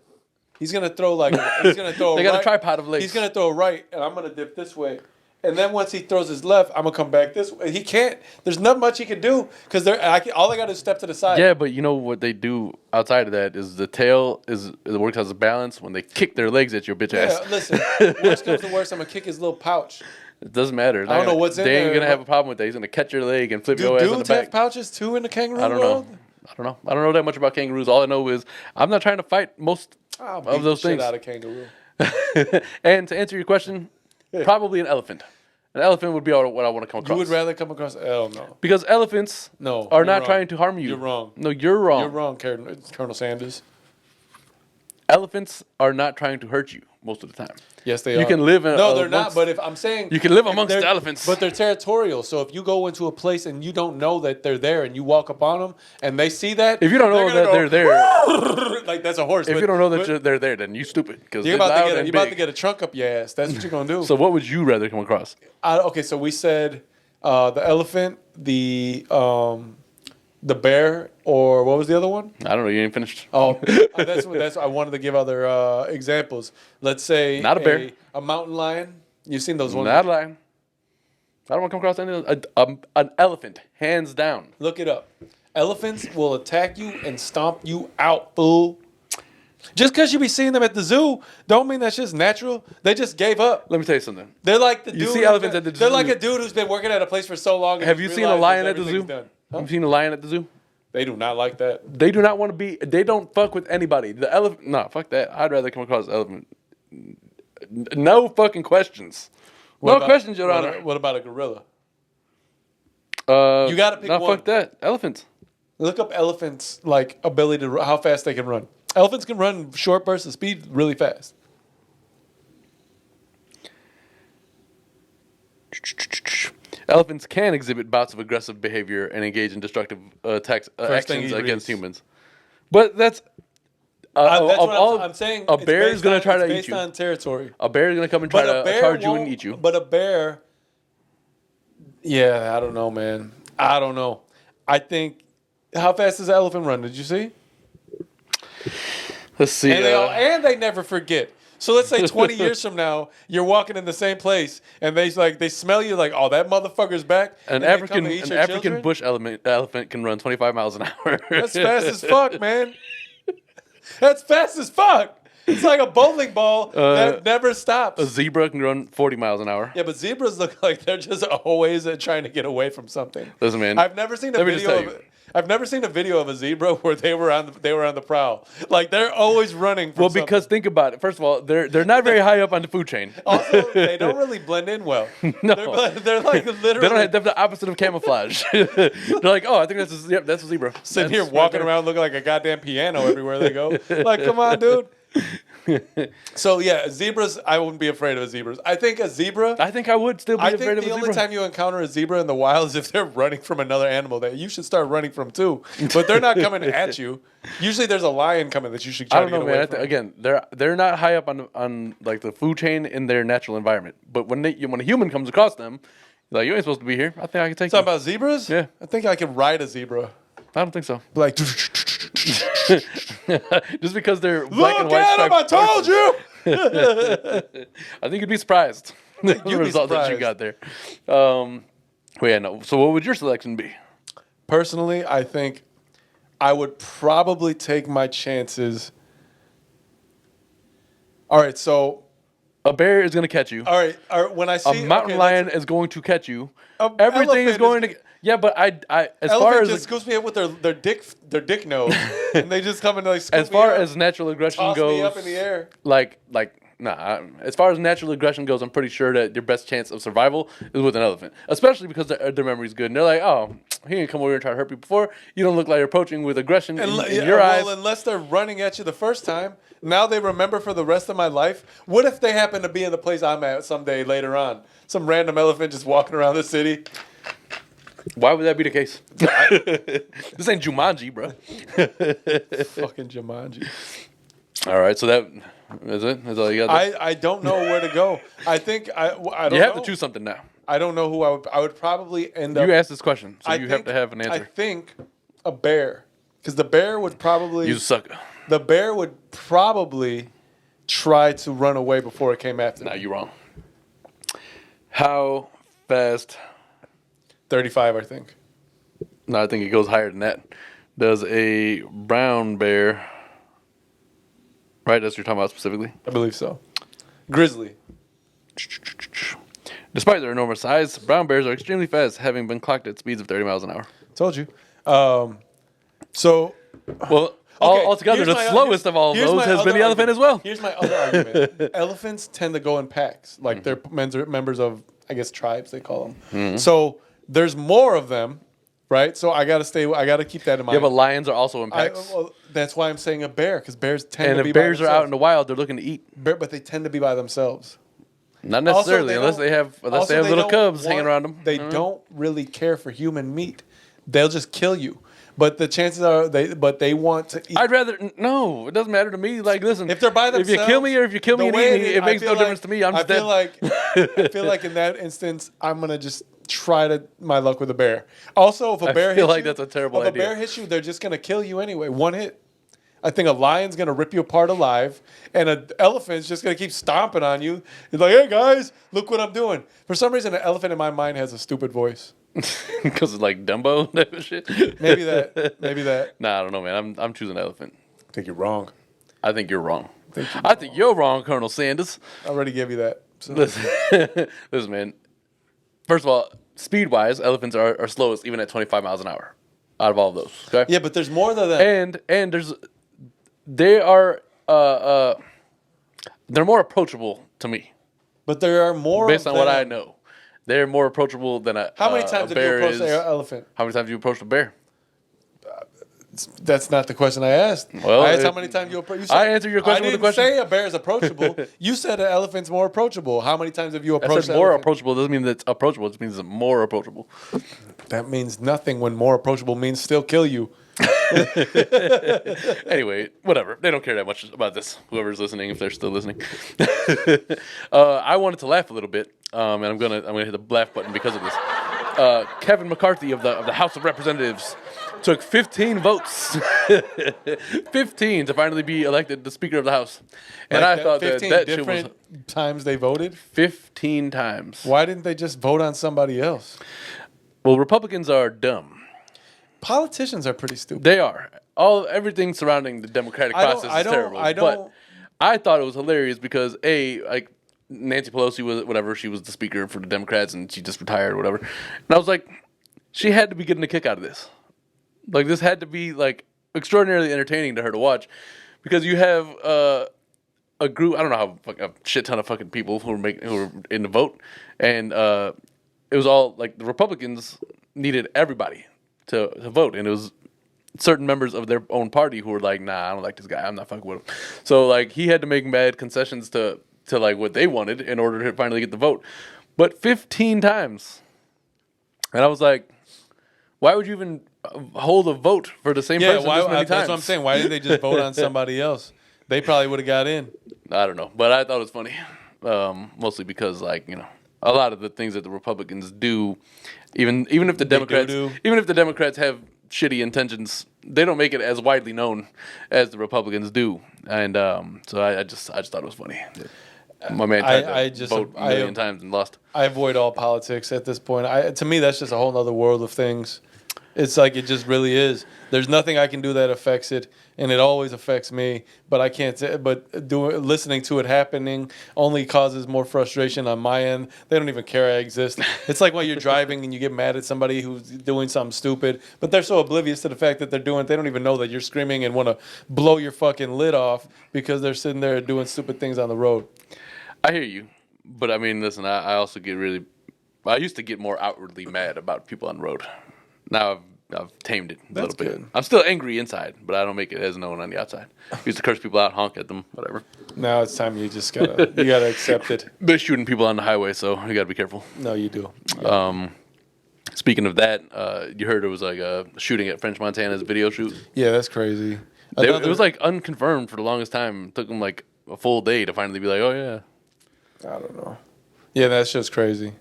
throw like he's gonna throw. They got a tripod of legs. He's gonna throw a right, and I'm gonna dip this way. And then once he throws his left, I'm gonna come back this way. He can't. There's not much he can do because all I got to do is step to the side. Yeah, but you know what they do outside of that is the tail it works as a balance when they kick their legs at your bitch ass. Yeah, listen. Worst comes to worst, I'm gonna kick his little pouch. It doesn't matter. I don't know what's in there. They ain't gonna have a problem with that. He's gonna catch your leg and flip your ass on the back. Do dudes have pouches too in the kangaroo world? I don't know. I don't know that much about kangaroos. All I know is I'm not trying to fight most of those things. Out of kangaroo. And to answer your question, probably an elephant. An elephant would be what I want to come across. You would rather come across? Hell no. Because elephants are not trying to harm you. You're wrong. No, you're wrong. You're wrong, Colonel Sanders. Elephants are not trying to hurt you most of the time. Yes, they are. You can live in. No, they're not. But if I'm saying you can live amongst the elephants, but they're territorial. So if you go into a place and you don't know that they're there, and you walk up on them, and they see that, if you don't know that they're there, like that's a horse. If you don't know that they're there, then you stupid because you're about to get a trunk up your ass. That's what you're gonna do. So what would you rather come across? Okay, so we said the elephant, the bear, or what was the other one? I don't know. You ain't finished. Oh, that's. I wanted to give other examples. Let's say not a bear, a mountain lion. You've seen those ones. Not a lion. I don't want to come across any an elephant, hands down. Look it up. Elephants will attack you and stomp you out, fool. Just because you be seeing them at the zoo, don't mean that's just natural. They just gave up. Let me tell you something. They're like the dude. You see elephants at the zoo. They're like a dude who's been working at a place for so long. Have you seen a lion at the zoo? Huh? Have you seen a lion at the zoo? They do not like that. They do not want to be. They don't fuck with anybody. The elephant. No, fuck that. I'd rather come across an elephant. No fucking questions. No questions, Your Honor. What about a gorilla? You gotta pick one. Fuck that. Elephant. Look up elephants' like ability to how fast they can run. Elephants can run short bursts of speed really fast. Elephants can exhibit bouts of aggressive behavior and engage in destructive attacks actions against humans. But that's I'm saying. A bear is going to try to eat based you. on territory. A bear is going to come and try to charge you and eat you. But a bear, yeah, I don't know, man. I don't know. I think, how fast does an elephant run? Did you see? Let's see. And they never forget. So let's say 20 years from now, you're walking in the same place, and they smell you like, oh, that motherfucker's back. An African bush elephant can run 25 miles an hour. That's fast as fuck, man. That's fast as fuck. It's like a bowling ball that never stops. A zebra can run 40 miles an hour. Yeah, but zebras look like they're just always trying to get away from something. Listen, man. I've never seen a video of a zebra where they were on the prowl. Like they're always running. From something. Because think about it. First of all, they're not very high up on the food chain. Also, they don't really blend in well. No, they're like literally. They don't have the opposite of camouflage. They're like, oh, I think that's a zebra. Sitting here walking around looking like a goddamn piano everywhere they go. Like, come on, dude. So yeah, zebras. I wouldn't be afraid of a zebra. I think a zebra. I think I would still be afraid of a zebra. I think the only time you encounter a zebra in the wild is if they're running from another animal that you should start running from too. But they're not coming at you. Usually, there's a lion coming that you should try to get away from. Again, they're not high up on like the food chain in their natural environment. But when a human comes across them, you're like, you ain't supposed to be here. I think I can take you. Talking about zebras? Yeah. I think I could ride a zebra. I don't think so. Like, just because they're black and look white at him! I told you. I think you'd be surprised. The result that you got there. Well, yeah, no. So, what would your selection be? Personally, I think I would probably take my chances. All right, so a bear is going to catch you. All right. When I see a mountain lion is going to catch you. Everything is going to. Yeah, but as far as just scoops me up with their dick nose, and they just come and like. As far as natural aggression goes, toss me up in the air. As far as natural aggression goes, I'm pretty sure that your best chance of survival is with an elephant, especially because their memory's good. And they're like, oh, he didn't come over here and try to hurt me before. You don't look like you're approaching with aggression in your eyes. Well, unless they're running at you the first time, now they remember for the rest of my life. What if they happen to be in the place I'm at someday later on? Some random elephant just walking around the city. Why would that be the case? This ain't Jumanji, bro. Fucking Jumanji. All right, so that is it. That's all you got there? I don't know where to go. I think I don't know. You have to choose something now. I don't know who I would probably end up. You asked this question, so you have to have an answer. I think a bear, because the bear would probably. You sucker. The bear would probably try to run away before it came after. Nah, you're wrong. How fast? 35, I think. No, I think it goes higher than that. Does a brown bear? Right, that's what you're talking about specifically? I believe so. Grizzly. Despite their enormous size, brown bears are extremely fast, having been clocked at speeds of 30 miles an hour. Told you. Altogether, the slowest of all those has been the elephant as well. Here's my other argument. Elephants tend to go in packs. Like they're members of, I guess, tribes, they call them. Mm-hmm. So there's more of them, right? So I got to keep that in mind. Yeah, but lions are also in packs. That's why I'm saying a bear, because bears tend to be by themselves. And if bears are out in the wild, they're looking to eat. But they tend to be by themselves. Not necessarily, unless they have little cubs hanging around them. They don't really care for human meat. They'll just kill you. But the chances are they want to eat. I'd rather no. It doesn't matter to me. Like, listen, if they're by themselves, if you kill me or if you kill me and eat me, it makes no difference to me. I feel like in that instance, I'm gonna just try my luck with a bear. Also, if a bear hits you, that's a terrible idea. If a bear hits you, they're just gonna kill you anyway. One hit. I think a lion's gonna rip you apart alive, and an elephant's just gonna keep stomping on you. It's like, hey guys, look what I'm doing. For some reason, an elephant in my mind has a stupid voice. Because it's like Dumbo type of shit. Maybe that. Nah, I don't know, man. I'm choosing elephant. I think you're wrong. I think you're wrong. I think you're wrong, Colonel Sanders. I already gave you that. So. Listen, man. First of all, speed-wise, elephants are slowest even at 25 miles an hour out of all of those. Okay. Yeah, but there's more than that. And they are they're more approachable to me. But there are more based on what I know. They're more approachable than a bear. How many times have you approached an elephant? How many times have you approached a bear? That's not the question I asked. Well, I asked how many times you approach. I answered your question I with a didn't question. say a bear is approachable. You said an elephant's more approachable. How many times have you I approached said more elephant? approachable doesn't mean that it's approachable. It just means it's more approachable. That means nothing when more approachable means still kill you. Anyway, whatever. They don't care that much about this. Whoever's listening, if they're still listening. I wanted to laugh a little bit, and I'm gonna hit the laugh button because of this. Kevin McCarthy of the House of Representatives took 15 votes, 15 to finally be elected the Speaker of the House, and Like I thought 15 that shit was different times they voted. 15 times. Why didn't they just vote on somebody else? Well, Republicans are dumb. Politicians are pretty stupid. They are. Everything surrounding the democratic process is terrible. But I thought it was hilarious because like Nancy Pelosi she was the speaker for the Democrats and she just retired or whatever. And I was like, she had to be getting a kick out of this. Like this had to be like extraordinarily entertaining to her to watch because you have a group. I don't know how a shit ton of fucking people who were in the vote, and it was all like the Republicans needed everybody to vote, and it was certain members of their own party who were like, nah, I don't like this guy, I'm not fucking with him. So like he had to make mad concessions to like what they wanted in order to finally get the vote. But 15 times. And I was like, why would you even hold a vote for the same person this many times? That's what I'm saying. Why didn't they just vote on somebody else? They probably would have got in. I don't know, but I thought it was funny. Mostly because like, a lot of the things that the Republicans do, even if the Democrats have shitty intentions, they don't make it as widely known as the Republicans do, and so I just thought it was funny. My man tried to vote a million times and lost. I avoid all politics at this point. To me, that's just a whole other world of things. It's like it just really is. There's nothing I can do that affects it, and it always affects me. But I can't. Listening to it happening only causes more frustration on my end. They don't even care I exist. It's like when you're driving and you get mad at somebody who's doing something stupid, but they're so oblivious to the fact that they're doing it. They don't even know that you're screaming and want to blow your fucking lid off because they're sitting there doing stupid things on the road. I hear you, but I mean, listen. I also get I used to get more outwardly mad about people on the road. Now I've tamed it a little bit. Good. I'm still angry inside, but I don't make it as known on the outside. I used to curse people out, honk at them, whatever. Now it's time you just gotta accept it. But shooting people on the highway, so you gotta be careful. No, you do. Speaking of that, you heard there was like a shooting at French Montana's video shoot. Yeah, that's crazy. It was like unconfirmed for the longest time. It took them like a full day to finally be like, oh yeah. I don't know. Yeah, that's just crazy.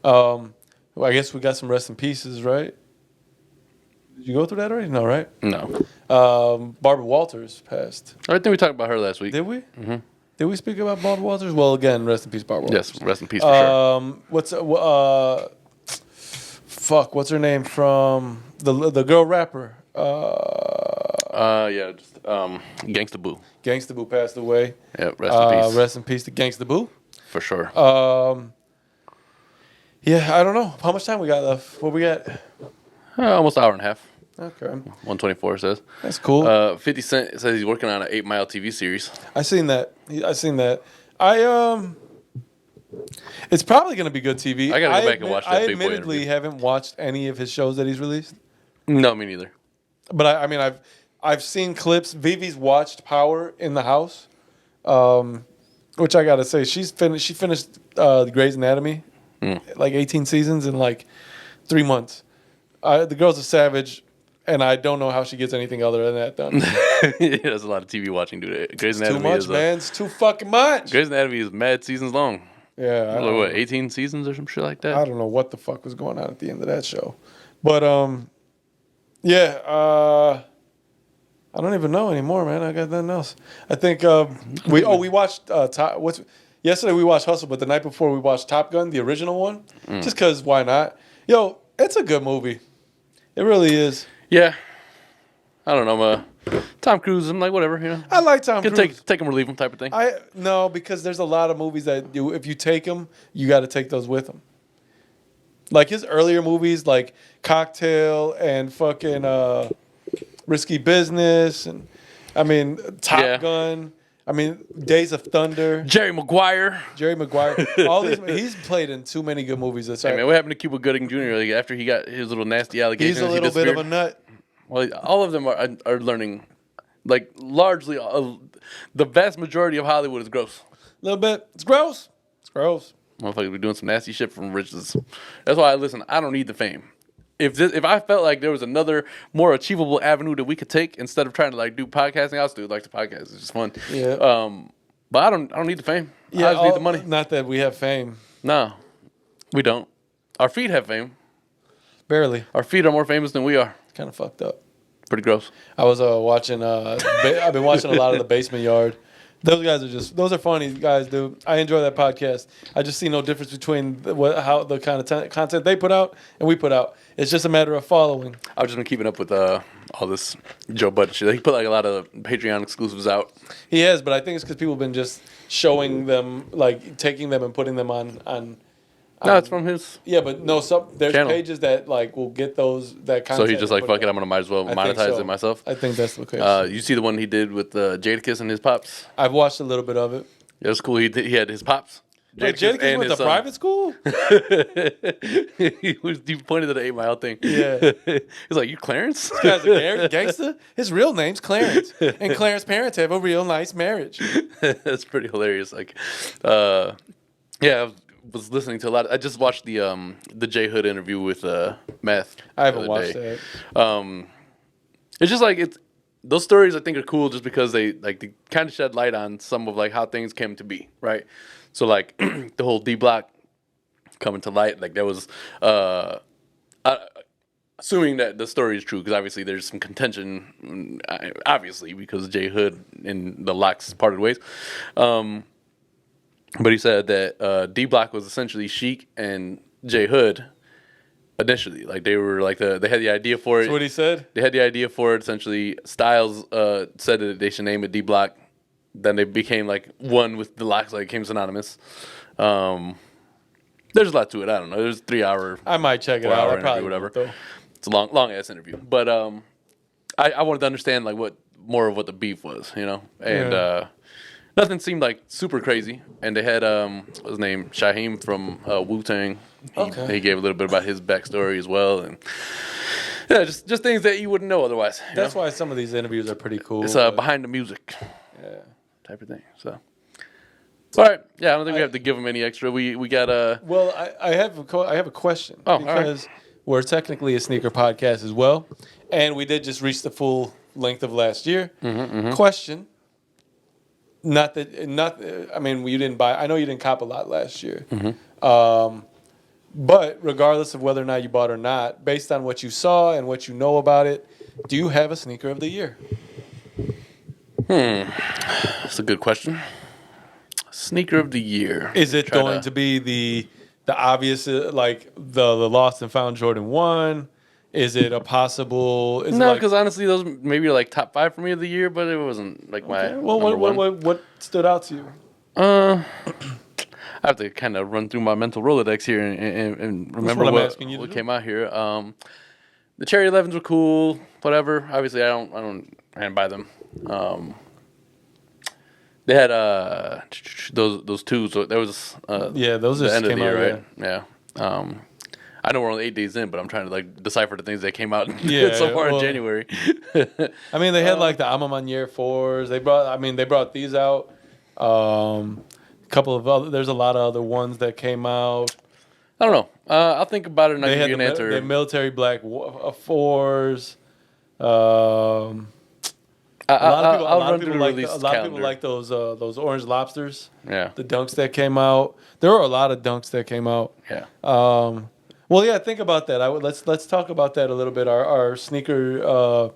I guess we got some rest in pieces, right? Did you go through that already? No, right? No. Barbara Walters passed. I think we talked about her last week. Did we? Mm-hmm. Did we speak about Barbara Walters? Well, again, rest in peace, Barbara Walters. Yes, rest in peace for sure. What's her name from the girl rapper? Gangsta Boo. Gangsta Boo passed away. Yeah, rest in peace. Rest in peace to Gangsta Boo. For sure. Yeah, I don't know. How much time we got left? What we got? Almost an hour and a half. Okay. 124 says. That's cool. 50 Cent says he's working on an 8 Mile TV series. I seen that. It's probably going to be good TV. I got to go back and watch that Big Boy admittedly interview. haven't watched any of his shows that he's released. No, me neither. But I've seen clips. Vivi's watched Power in the house, which I got to say, she finished Grey's Anatomy, like 18 seasons in like 3 months. The girl's a savage, and I don't know how she gets anything other than that done. Yeah, there's a lot of TV watching, dude. Grey's Anatomy too much, man. It's too fucking much. Grey's Anatomy is mad seasons long. Yeah. What, 18 seasons or some shit like that? I don't know what the fuck was going on at the end of that show. But, yeah. I don't even know anymore, man. I got nothing else. I think we watched yesterday we watched Hustle, but the night before we watched Top Gun, the original one, just because why not? Yo, it's a good movie. It really is. Yeah. I don't know. Tom Cruise, I'm like, whatever, I like Tom Cruise. Take him or leave him type of thing. No, because there's a lot of movies that if you take them, you got to take those with them. Like his earlier movies, like Cocktail and fucking Risky Business, and Top Gun. Days of Thunder. Jerry Maguire. All these. He's played in too many good movies. Hey, man, what happened to Cuba Gooding Jr.? Like, after he got his little nasty allegations? He's a little bit of a nut. Well, all of them are learning, like largely, the vast majority of Hollywood is gross. A little bit. It's gross. It's gross. Motherfuckers be doing some nasty shit from riches. That's why I don't need the fame. If I felt like there was another more achievable avenue that we could take instead of trying to like do podcasting, I'll still like the podcast. It's just fun. Yeah. But I don't need the fame. Yeah, I just need the money. Not that we have fame. No, we don't. Our feet have fame. Barely. Our feet are more famous than we are. Kind of fucked up. Pretty gross. I was watching. I've been watching a lot of the Basement Yard. Those are funny guys, dude. I enjoy that podcast. I just see no difference between how the kind of content they put out and we put out. It's just a matter of following. I've just been keeping up with all this Joe Budden shit. He put like a lot of Patreon exclusives out. He has, but I think it's because people have been just showing them, like taking them and putting them on. No, it's from his. Yeah, but no, there's channel. Pages that like will get that content. So he's just like, fuck it, I'm gonna might as well monetize it myself. I think that's the case. You see the one he did with Jadakiss and his pops? I've watched a little bit of it. Yeah, it was cool. He had his pops. Jadakiss went to private school? He pointed to the 8 Mile thing. Yeah. He's like, you Clarence? This guy's a gangster? His real name's Clarence. And Clarence's parents have a real nice marriage. That's pretty hilarious. Like, yeah, I was listening to a lot. I just watched the J Hood interview with Meth. I haven't watched that. It's just like those stories I think are cool just because they kind of shed light on some of like how things came to be, right? So like the whole D Block coming to light, like there was assuming that the story is true, because obviously there's some contention, obviously because J Hood and the Locks parted ways. But he said that D Block was essentially Sheik and J Hood initially. Like they were like they had the idea for it. That's what he said? They had the idea for it essentially. Styles said that they should name it D Block. Then they became like one with the Locks, like it became synonymous. There's a lot to it. I don't know. There's 3 hour. I might check it out. I probably whatever. Though. It's a long ass interview. But I wanted to understand like what the beef was, you know, and. Nothing seemed like super crazy, and they had what's his name, Shaheem from Wu-Tang. He gave a little bit about his backstory as well, and yeah, just things that you wouldn't know otherwise. That's why some of these interviews are pretty cool. It's behind the music, type of thing. So, all right, yeah, I don't think we have to give them any extra. We got Well, I have a question because we're technically a sneaker podcast as well, and we did just reach the full length of last year. Question. Not. I mean, you didn't buy. I know you didn't cop a lot last year. But regardless of whether or not you bought or not, based on what you saw and what you know about it, do you have a sneaker of the year? That's a good question. Sneaker of the year. Is it going to be the obvious, like the lost and found Jordan 1? Is it a possible? No, because honestly, those maybe are like top 5 for me of the year, but it wasn't like my. Well, what stood out to you? I have to kind of run through my mental Rolodex here and remember what came out here. The Cherry 11s were cool, whatever. Obviously, I didn't buy them. They had those two. So there was those the just end of came the year, out, right? Yeah. I know we're only 8 days in, but I'm trying to like decipher the things that came out so far in January. I mean, they had like the Amamanier 4s. They brought these out. A couple of other. There's a lot of other ones that came out. I don't know. I'll think about it and I'll give you an answer. The military black 4s. A lot of people like those orange lobsters. Yeah. The dunks that came out. There were a lot of dunks that came out. Yeah. Well, yeah. Think about that. Let's talk about that a little bit. Our sneaker,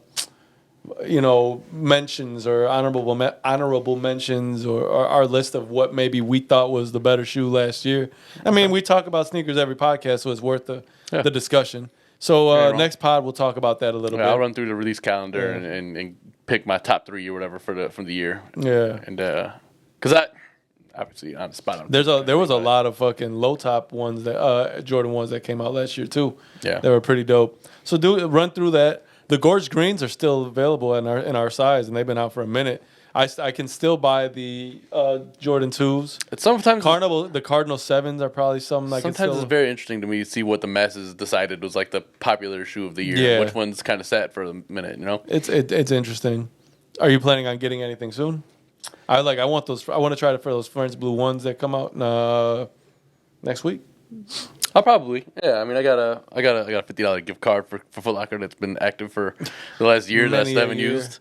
mentions or honorable mentions, or our list of what maybe we thought was the better shoe last year. I mean, we talk about sneakers every podcast, so it's worth the discussion. So next pod we'll talk about that a little bit. I'll run through the release calendar and pick my top 3 or whatever for the year. Yeah. And because obviously on the spot. There was a lot of fucking low top ones that Jordan ones that came out last year too. Yeah. They were pretty dope. So run through that. The Gorge Greens are still available in our size, and they've been out for a minute. I can still buy the Jordan 2s. It's sometimes The Cardinal 7s are probably something I can sometimes still... it's very interesting to me to see what the masses decided was like the popular shoe of the year. Yeah. Which one's kind of sat for a minute, you know? It's interesting. Are you planning on getting anything soon? I want those. I want to try it for those French Blue ones that come out next week. I'll probably. Yeah, I mean, I got a $50 gift card for Foot Locker that's been active for the last year that I still haven't used.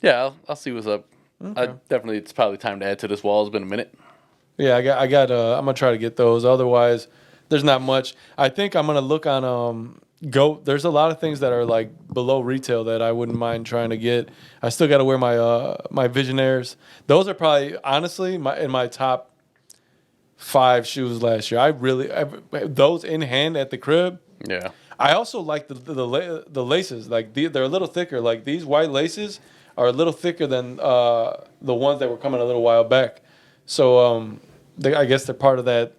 Yeah, I'll see what's up. Okay. It's probably time to add to this wall. It's been a minute. Yeah, I'm gonna try to get those. Otherwise, there's not much. I think I'm gonna look on Goat. There's a lot of things that are like below retail that I wouldn't mind trying to get. I still got to wear my Visionaires. Those are probably honestly in my top 5 shoes last year. Those in hand at the crib. Yeah. I also like the laces. Like they're a little thicker. Like these white laces are a little thicker than the ones that were coming a little while back. So I guess they're part of that.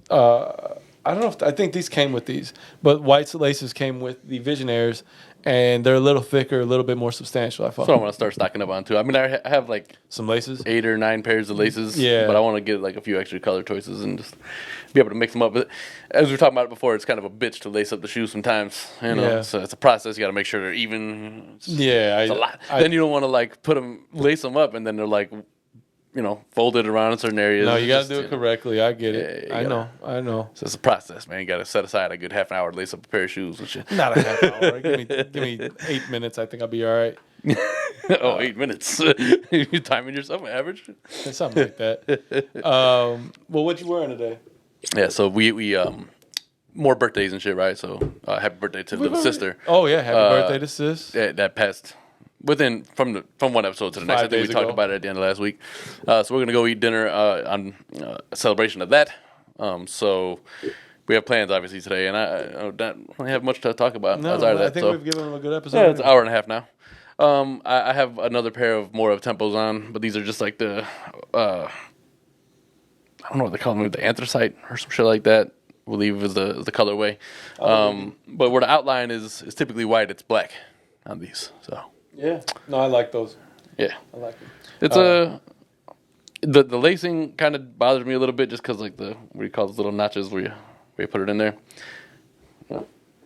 I don't know I think these came with these, but white laces came with the Visionaires, and they're a little thicker, a little bit more substantial. I thought. So I want to start stocking up on too. I mean, I have like some laces, 8 or 9 pairs of laces. Yeah. But I want to get like a few extra color choices and just be able to mix them up. But as we were talking about before, it's kind of a bitch to lace up the shoes sometimes. You know, Yeah. So it's a process. You got to make sure they're even. Yeah, It's a lot. Then you don't want to like lace them up, and then they're like, folded around in certain areas. No, you got to do it correctly. I get it. Yeah, I know. So it's a process, man. You got to set aside a good half an hour to lace up a pair of shoes and shit. Not a half hour. Give me 8 minutes. I think I'll be all right. 8 minutes. You timing yourself on average? Something like that. Well, what you wearing today? Yeah, so we more birthdays and shit, right? So happy birthday to the sister. Oh yeah, happy birthday to sis. Yeah, that passed from one episode to the next. 5 I think we days talked ago. about it at the end of last week. So we're gonna go eat dinner on a celebration of that. So we have plans obviously today, and I don't really have much to talk about outside of that. I think so we've given them a good episode. yeah, it's an hour and a half now. I have another pair of more of Tempos on, but these are just like the I don't know what they call them, the anthracite or some shit like that. I believe is the colorway. But where the outline is typically white, it's black on these. So Yeah. No, I like those. yeah, I like them. it's the lacing kind of bothers me a little bit just because like what do you call those little notches where you put it in there.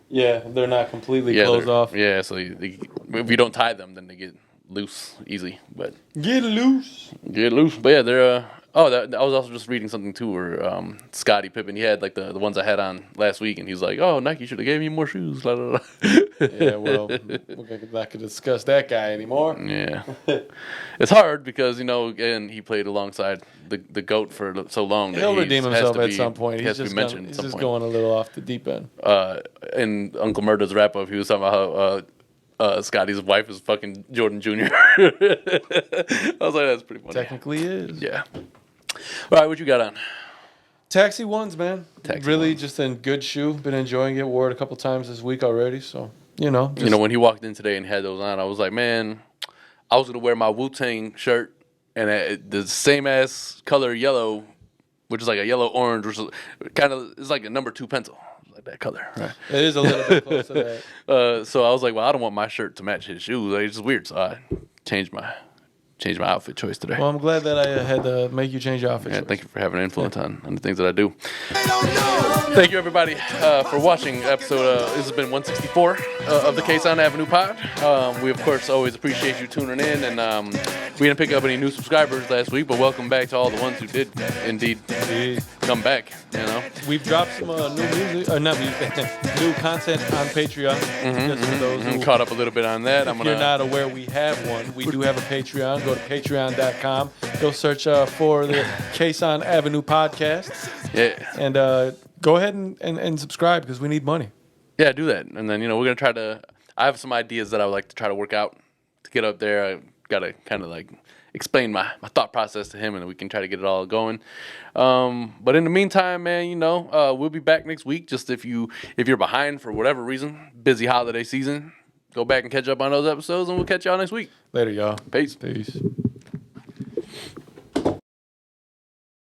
Yeah, they're not completely Yeah, closed off. Yeah, so if you don't tie them, then they get loose easy. But Get loose. But yeah, they're. I was also just reading something too where Scottie Pippen, he had like the ones I had on last week, and he's like, "Oh, Nike should have gave me more shoes." Blah, blah, blah. Yeah, well, we're not gonna discuss that guy anymore. Yeah, it's hard because again, he played alongside the GOAT for so long. He'll redeem himself at some point. He has to be mentioned. He's at some just point. going a little off the deep end. In Uncle Murda's wrap up, he was talking about how Scotty's wife is fucking Jordan Jr. I was like, that's pretty funny. Technically is. Yeah. All right, what you got on? Taxi ones, man. Taxi really ones. just in good shoe. Been enjoying it. Wore it a couple times this week already. So, just, When he walked in today and had those on, I was like, man, I was going to wear my Wu-Tang shirt and the same ass color yellow, which is like a yellow-orange, which is kind of, it's like a number 2 pencil. Like that color. Right? it is a little bit close to that. So I was like, well, I don't want my shirt to match his shoes. Like, it's just weird. So I changed my outfit choice today. Well, I'm glad that I had to make you change your outfit. Yeah, choice. thank you for having an influence on the things that I do. Thank you, everybody, for watching episode. This has been 164 of the Kasson Avenue Pod. We, of course, always appreciate you tuning in. And we didn't pick up any new subscribers last week, but welcome back to all the ones who did indeed come back. We've dropped some new music, new content on Patreon. Just for those who Caught up a little bit on that. You're not aware we have one. We do have a Patreon. Go to patreon.com. Go search for the Kasson Avenue podcast. Yeah. And go ahead and subscribe because we need money. Yeah, do that. And then, we're going to try to... I have some ideas that I would like to try to work out to get up there. I got to kind of like explain my thought process to him, and we can try to get it all going. But in the meantime, man, we'll be back next week. Just if you're behind for whatever reason, busy holiday season, go back and catch up on those episodes, and we'll catch y'all next week. Later, y'all. Peace. Peace.